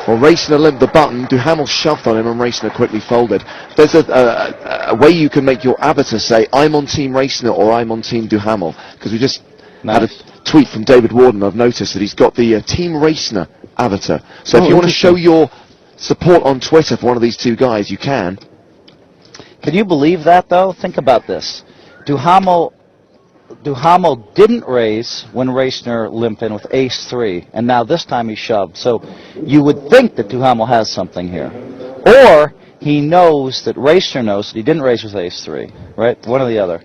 S1: Well, Raciner limped the button. Duhamel shoved on him, and Raciner quickly folded. There's a way you can make your avatar say, I'm on Team Raciner or I'm on Team Duhamel. Because we just had a tweet from David Warden. I've noticed that he's got the Team Raciner avatar. So if you want to show your support on Twitter for one of these two guys, you can.
S7: Can you believe that, though? Think about this. Duhamel didn't raise when Raciner limped in with ace-3, and now this time he shoved. So you would think that Duhamel has something here. Or he knows that Raciner knows that he didn't raise with ace-3, right? One or the other.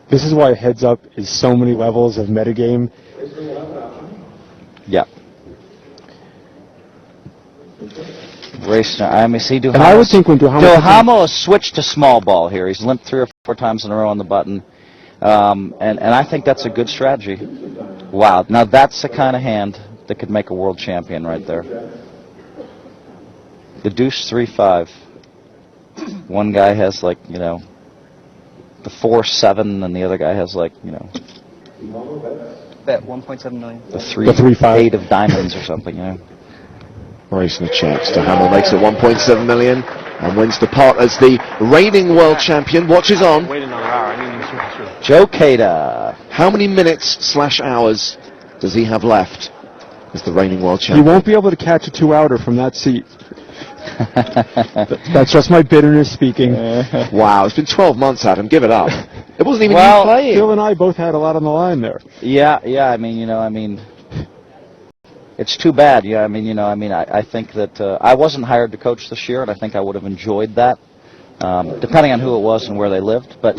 S4: This is why heads up is so many levels of metagame.
S7: Yeah. Raciner, I mean, see,
S4: And I would think when
S7: Duhamel has switched to small ball here. He's limped 3 or 4 times in a row on the button. And I think that's a good strategy. Wow. Now that's the kind of hand that could make a world champion right there. The deuce 3-5. One guy has the 4-7 and the other guy has
S10: Bet 1.7 million.
S7: The 3-8 of diamonds or something,
S1: Raciner checks. Duhamel makes it 1.7 million and wins the pot as the reigning world champion. Watches on.
S3: Wait another hour. I mean,
S7: Joe Cada.
S1: How many minutes/hours does he have left as the reigning world champion?
S4: He won't be able to catch a 2-outer from that seat. That's just my bitterness speaking.
S1: Wow, it's been 12 months, Adam. Give it up. It wasn't even you playing.
S4: Phil and I both had a lot on the line there.
S7: Yeah. I mean, it's too bad. Yeah, I think that I wasn't hired to coach this year, and I think I would have enjoyed that, depending on who it was and where they lived. But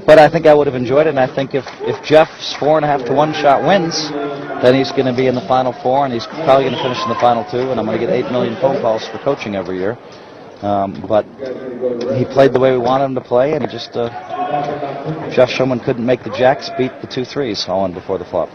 S7: but I think I would have enjoyed it. And I think if Jeff's 4.5 to 1 shot wins, then he's going to be in the Final Four, and he's probably going to finish in the Final 2. And I'm going to get 8 million phone calls for coaching every year. But he played the way we wanted him to play, and he just Jeff Shulman couldn't make the jacks beat the 2 3s all in before the flop.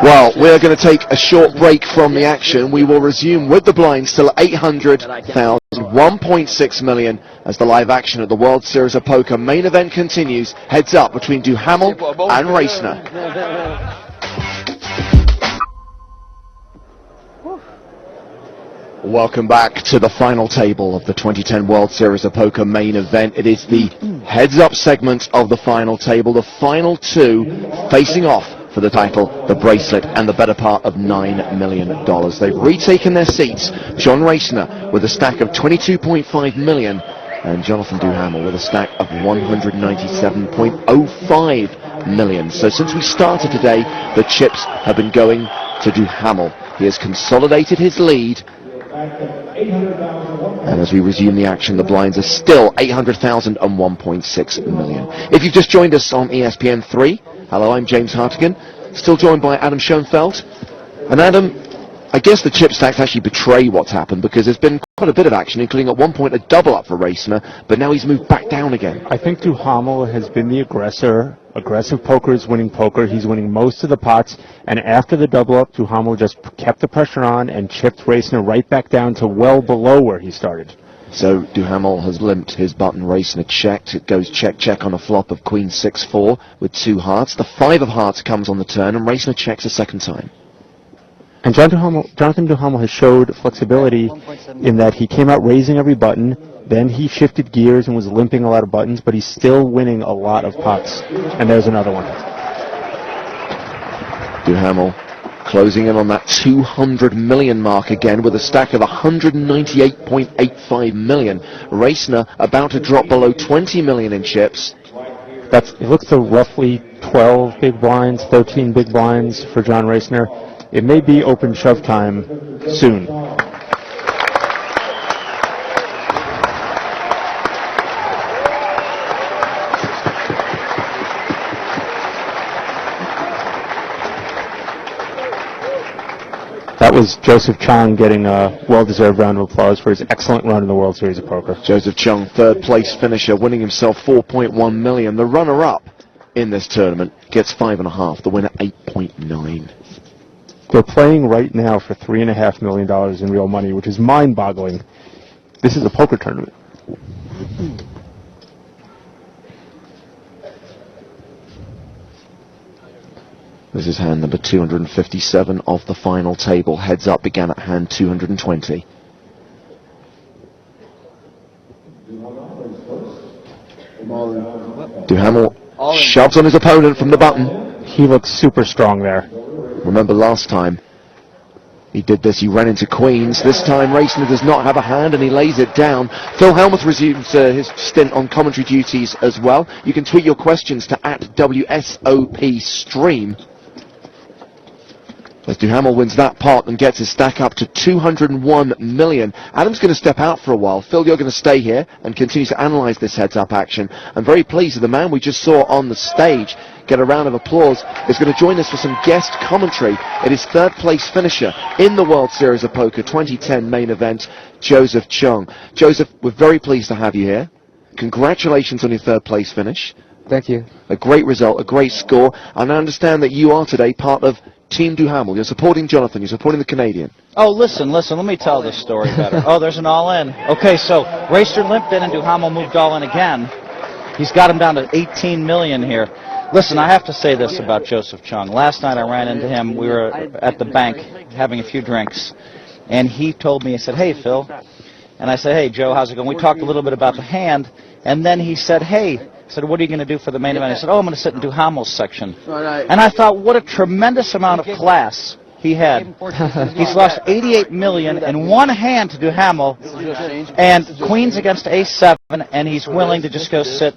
S1: Well, we're going to take a short break from the action. We will resume with the blinds till 800,000. 1.6 million as the live action at the World Series of Poker main event continues. Heads up between Duhamel and Raciner. Welcome back to the final table of the 2010 World Series of Poker main event. It is the heads-up segment of the final table. The final two facing off for the title, the bracelet, and the better part of $9 million. They've retaken their seats. John Raciner with a stack of $22.5 million, and Jonathan Duhamel with a stack of $197.05 million. So since we started today, the chips have been going to Duhamel. He has consolidated his lead. And as we resume the action, the blinds are still 800,000 and 1.6 million. If you've just joined us on ESPN3, hello, I'm James Hartigan, still joined by Adam Schoenfeld. And Adam, I guess the chip stacks actually betray what's happened, because there's been quite a bit of action, including at one point a double up for Raciner, but now he's moved back down again.
S4: I think Duhamel has been the aggressor. Aggressive poker is winning poker. He's winning most of the pots. And after the double up, Duhamel just kept the pressure on and chipped Raciner right back down to well below where he started.
S1: So Duhamel has limped his button. Raciner checked. It goes check, check on a flop of Queen 6-4 with 2 hearts. The 5 of hearts comes on the turn, and Raciner checks a second time.
S4: And Jonathan Duhamel has showed flexibility in that he came out raising every button, then he shifted gears and was limping a lot of buttons, but he's still winning a lot of pots. And there's another one.
S1: Duhamel closing in on that 200 million mark again with a stack of 198.85 million. Raciner about to drop below 20 million in chips.
S4: It looks to roughly 12 big blinds, 13 big blinds for John Raciner. It may be open shove time soon. That was Joseph Chong getting a well-deserved round of applause for his excellent run in the World Series of Poker.
S1: Joseph Chong, third place finisher, winning himself 4.1 million. The runner-up in this tournament gets 5.5. The winner 8.9.
S4: They're playing right now for $3.5 million in real money, which is mind-boggling. This is a poker tournament.
S1: This is hand number 257 of the final table. Heads up began at hand 220. Duhamel shoves on his opponent from the button.
S4: He looks super strong there.
S1: Remember last time he did this, he ran into queens. This time Raciner does not have a hand and he lays it down. Phil Helmuth resumes his stint on commentary duties as well. You can tweet your questions to @WSOP stream. As Duhamel wins that pot and gets his stack up to 201 million. Adam's going to step out for a while. Phil, you're going to stay here and continue to analyse this heads-up action. I'm very pleased that the man we just saw on the stage get a round of applause is going to join us for some guest commentary. It is third place finisher in the World Series of Poker 2010 main event, Joseph Chong. Joseph, we're very pleased to have you here. Congratulations on your third place finish.
S10: Thank you.
S1: A great result, a great score. And I understand that you are today part of Team Duhamel. You're supporting Jonathan. You're supporting the Canadian.
S7: Oh, listen, let me tell this story better. Oh, there's an all-in. Okay, so Raciner limped in and Duhamel moved all in again. He's got him down to 18 million here. Listen, I have to say this about Joseph Chong. Last night I ran into him. We were at the bank having a few drinks, and he told me, he said, "Hey, Phil." And I said, "Hey, Joe, how's it going?" We talked a little bit about the hand, and then he said, "Hey," I said, "what are you going to do for the main event?" He said, "Oh, I'm going to sit in Duhamel's section." And I thought, what a tremendous amount of class he had. He's lost 88 million in one hand to Duhamel, and queens against ace-7, and he's willing to just go sit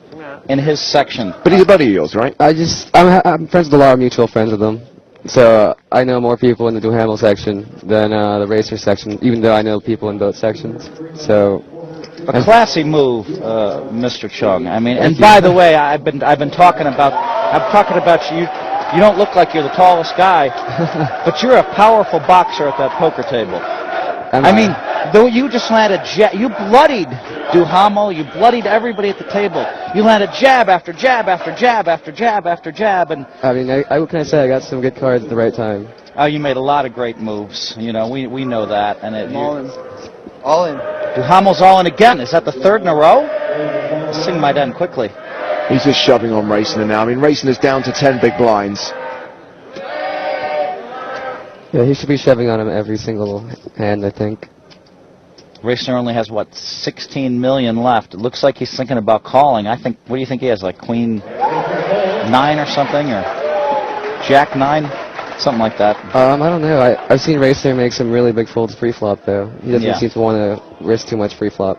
S7: in his section.
S1: But he's a buddy of yours, right?
S10: I'm friends with a lot of mutual friends with them. So I know more people in the Duhamel section than the Racer section, even though I know people in both sections. So
S7: a classy move, Mr. Chung. I mean, and by the way, I'm talking about you. You don't look like you're the tallest guy, but you're a powerful boxer at that poker table. I mean, though you just landed you bloodied Duhamel, you bloodied everybody at the table. You landed jab after jab after jab after jab after jab, and
S10: I mean, what can I say? I got some good cards at the right time.
S7: Oh, you made a lot of great moves. You know, we know that, and
S10: All in.
S7: Duhamel's all in again. Is that the third in a row? This thing might end quickly.
S1: He's just shoving on Raciner now. I mean, Raciner's down to 10 big blinds.
S10: Yeah, he should be shoving on him every single hand, I think.
S7: Raciner only has, what, 16 million left. It looks like he's thinking about calling. I think, what do you think he has, like Queen 9 or something, or Jack 9? Something like that.
S10: I don't know. I've seen Raciner make some really big folds pre-flop, though. He doesn't seem to want to risk too much pre-flop.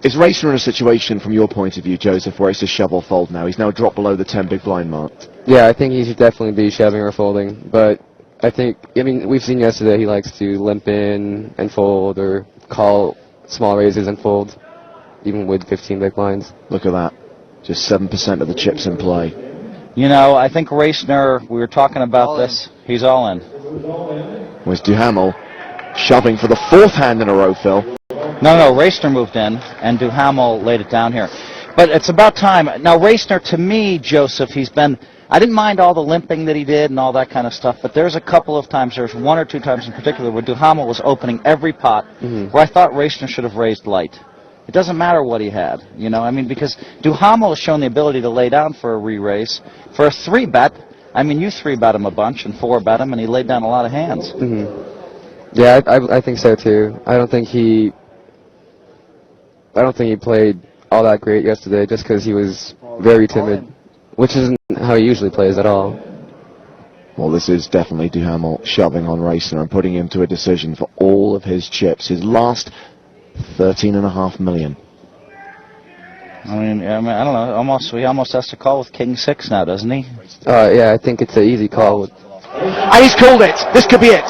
S1: Is Raciner in a situation, from your point of view, Joseph, where it's a shove or fold now? He's now dropped below the 10 big blind mark.
S10: Yeah, I think he should definitely be shoving or folding, but I mean, we've seen yesterday he likes to limp in and fold or call small raises and fold, even with 15 big blinds.
S1: Look at that. Just 7% of the chips in play.
S7: You know, I think Raciner, we were talking about this, he's all in.
S1: Where's Duhamel shoving for the fourth hand in a row, Phil?
S7: No, Raciner moved in, and Duhamel laid it down here. But it's about time. Now, Raciner, to me, Joseph, I didn't mind all the limping that he did and all that kind of stuff, but there's a couple of times, there's 1 or 2 times in particular, where Duhamel was opening every pot, where I thought Raciner should have raised light. It doesn't matter what he had, you know, I mean, because Duhamel has shown the ability to lay down for a re-raise. For a 3-bet, I mean, you 3-bet him a bunch and 4-bet him, and he laid down a lot of hands.
S10: Yeah, I think so, too. I don't think he played all that great yesterday just because he was very timid, which isn't how he usually plays at all.
S1: Well, this is definitely Duhamel shoving on Raciner and putting him to a decision for all of his chips. His last 13.5 million.
S7: I mean, I don't know. He almost has to call with King 6 now, doesn't he?
S10: Yeah, I think it's an easy call.
S1: And he's called it. This could be it.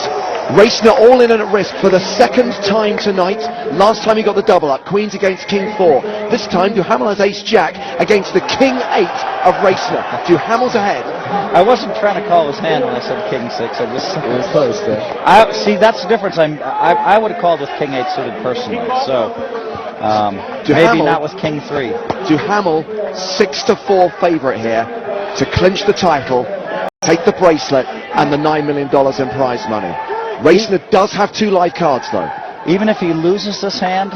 S1: Raciner all in and at risk for the second time tonight. Last time he got the double up. Queens against King 4. This time Duhamel has Ace Jack against the King 8 of Raciner. Duhamel's ahead.
S7: I wasn't trying to call his hand when I said King 6. I just
S10: It was close there.
S7: see, that's the difference. I would have called with King 8 suited personally. So maybe not with King 3.
S1: Duhamel 6-4 favourite here to clinch the title, take the bracelet and the $9 million in prize money. Raciner does have 2 live cards though.
S7: Even if he loses this hand,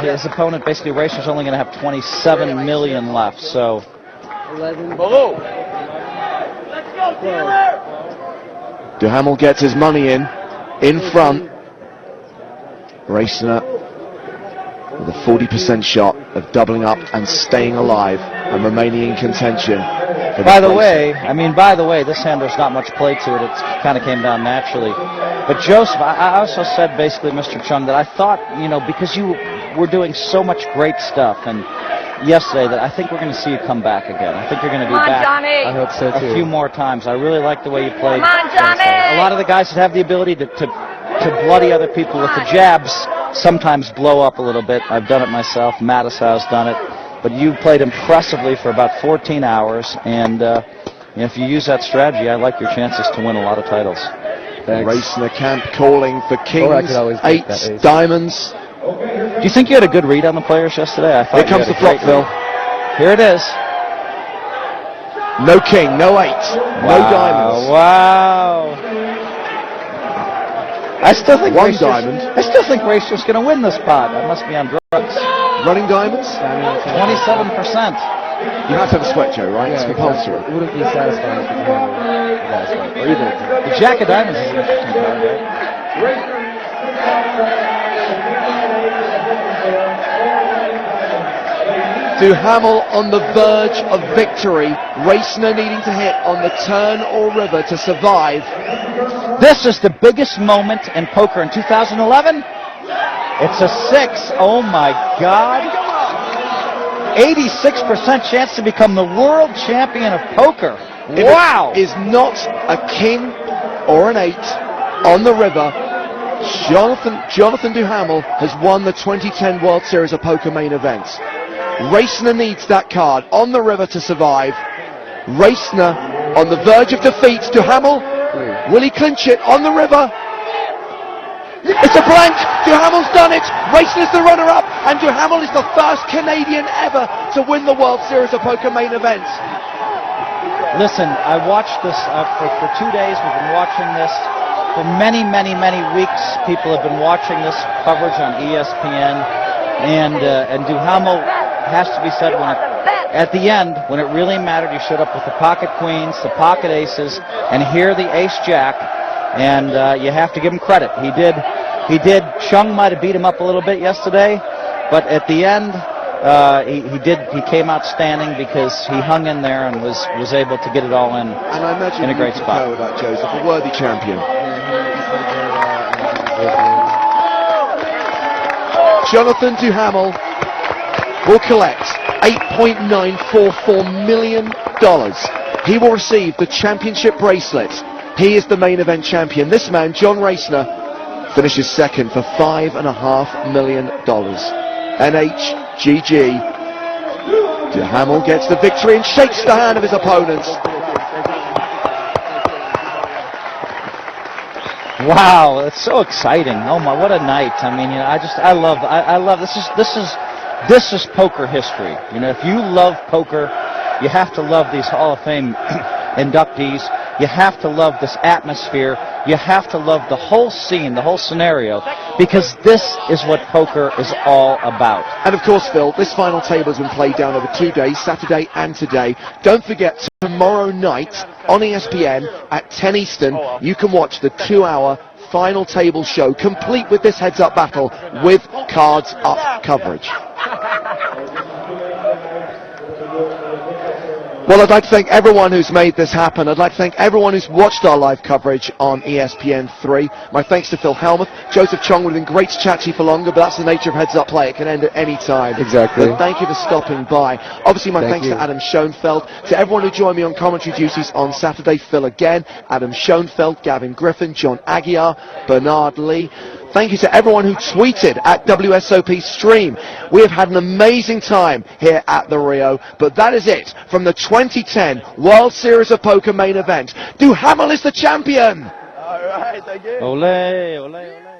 S7: his opponent, basically Racer's only going to have 27 million left. So
S10: 11.
S1: Duhamel gets his money in front. Raciner with a 40% shot of doubling up and staying alive and remaining in contention.
S7: By the way, this hand, there's not much play to it. It kind of came down naturally. But Joseph, I also said basically, Mr. Chung, that I thought, you know, because you were doing so much great stuff and yesterday, that I think we're going to see you come back again. I think you're going to be back.
S10: I hope so too.
S7: A few more times. I really like the way you played.
S9: Come on, Johnny!
S7: A lot of the guys that have the ability to bloody other people with the jabs sometimes blow up a little bit. I've done it myself. Mattisau's done it. But you played impressively for about 14 hours, and if you use that strategy, I like your chances to win a lot of titles.
S1: Raciner camp calling for kings, 8s, diamonds.
S7: Do you think you had a good read on the players yesterday? I thought
S1: Here comes the flop, Phil.
S7: Here it is.
S1: No king, no 8, no diamonds.
S7: Wow. I still think
S1: One diamond.
S7: I still think Racer's going to win this pot. I must be on drugs.
S1: Running diamonds?
S7: 27%.
S1: You have to have a sweat, Joe, right? It's compulsory.
S10: It wouldn't be satisfying if you handled that sweat. Or either.
S7: The Jack of Diamonds is an interesting card, right?
S1: Duhamel on the verge of victory. Raciner needing to hit on the turn or river to survive.
S7: This is the biggest moment in poker in 2011. It's a 6. Oh my God. 86% chance to become the world champion of poker. Wow.
S1: If it is not a king or an 8 on the river, Jonathan Duhamel has won the 2010 World Series of Poker main event. Raciner needs that card on the river to survive. Raciner on the verge of defeat. Duhamel, will he clinch it on the river? It's a blank. Duhamel's done it. Raciner's the runner-up, and Duhamel is the first Canadian ever to win the World Series of Poker main event.
S7: Listen, I watched this for 2 days. We've been watching this.
S11: for many, many, many weeks, people have been watching this coverage on ESPN, and Duhamel has to be said at the end, when it really mattered, he showed up with the pocket queens, the pocket aces, and here the ace jack, and you have to give him credit. He did. Chung might have beat him up a little bit yesterday, but at the end, he came out standing because he hung in there and was able to get it all in.
S1: And I imagine
S11: in a great spot.
S1: With that, Joseph, a worthy champion. Jonathan Duhamel will collect $8.944 million. He will receive the championship bracelet. He is the main event champion. This man, John Racner, finishes second for $5.5 million. NHGG. Duhamel gets the victory and shakes the hand of his opponents.
S11: Wow, it's so exciting! Oh my, what a night! I mean, you know, I love this is poker history. You know, if you love poker, you have to love these Hall of Fame inductees. You have to love this atmosphere. You have to love the whole scene, the whole scenario, because this is what poker is all about.
S1: And of course, Phil, this final table has been played down over 2 days, Saturday and today. Don't forget, tomorrow night on ESPN at 10 Eastern, you can watch the 2-hour final table show, complete with this heads-up battle with cards up coverage. Well, I'd like to thank everyone who's made this happen. I'd like to thank everyone who's watched our live coverage on ESPN3. My thanks to Phil Helmuth. Joseph Chung would have been great to chat to you for longer, but that's the nature of heads-up play. It can end at any time.
S10: Exactly.
S1: But thank you for stopping by. Obviously, my thanks to Adam Schoenfeld. To everyone who joined me on commentary duties on Saturday, Phil again, Adam Schoenfeld, Gavin Griffin, John Aguiar, Bernard Lee. Thank you to everyone who tweeted at WSOP Stream. We have had an amazing time here at the Rio, but that is it from the 2010 World Series of Poker main event. Duhamel is the champion!
S11: Ole, ole, ole.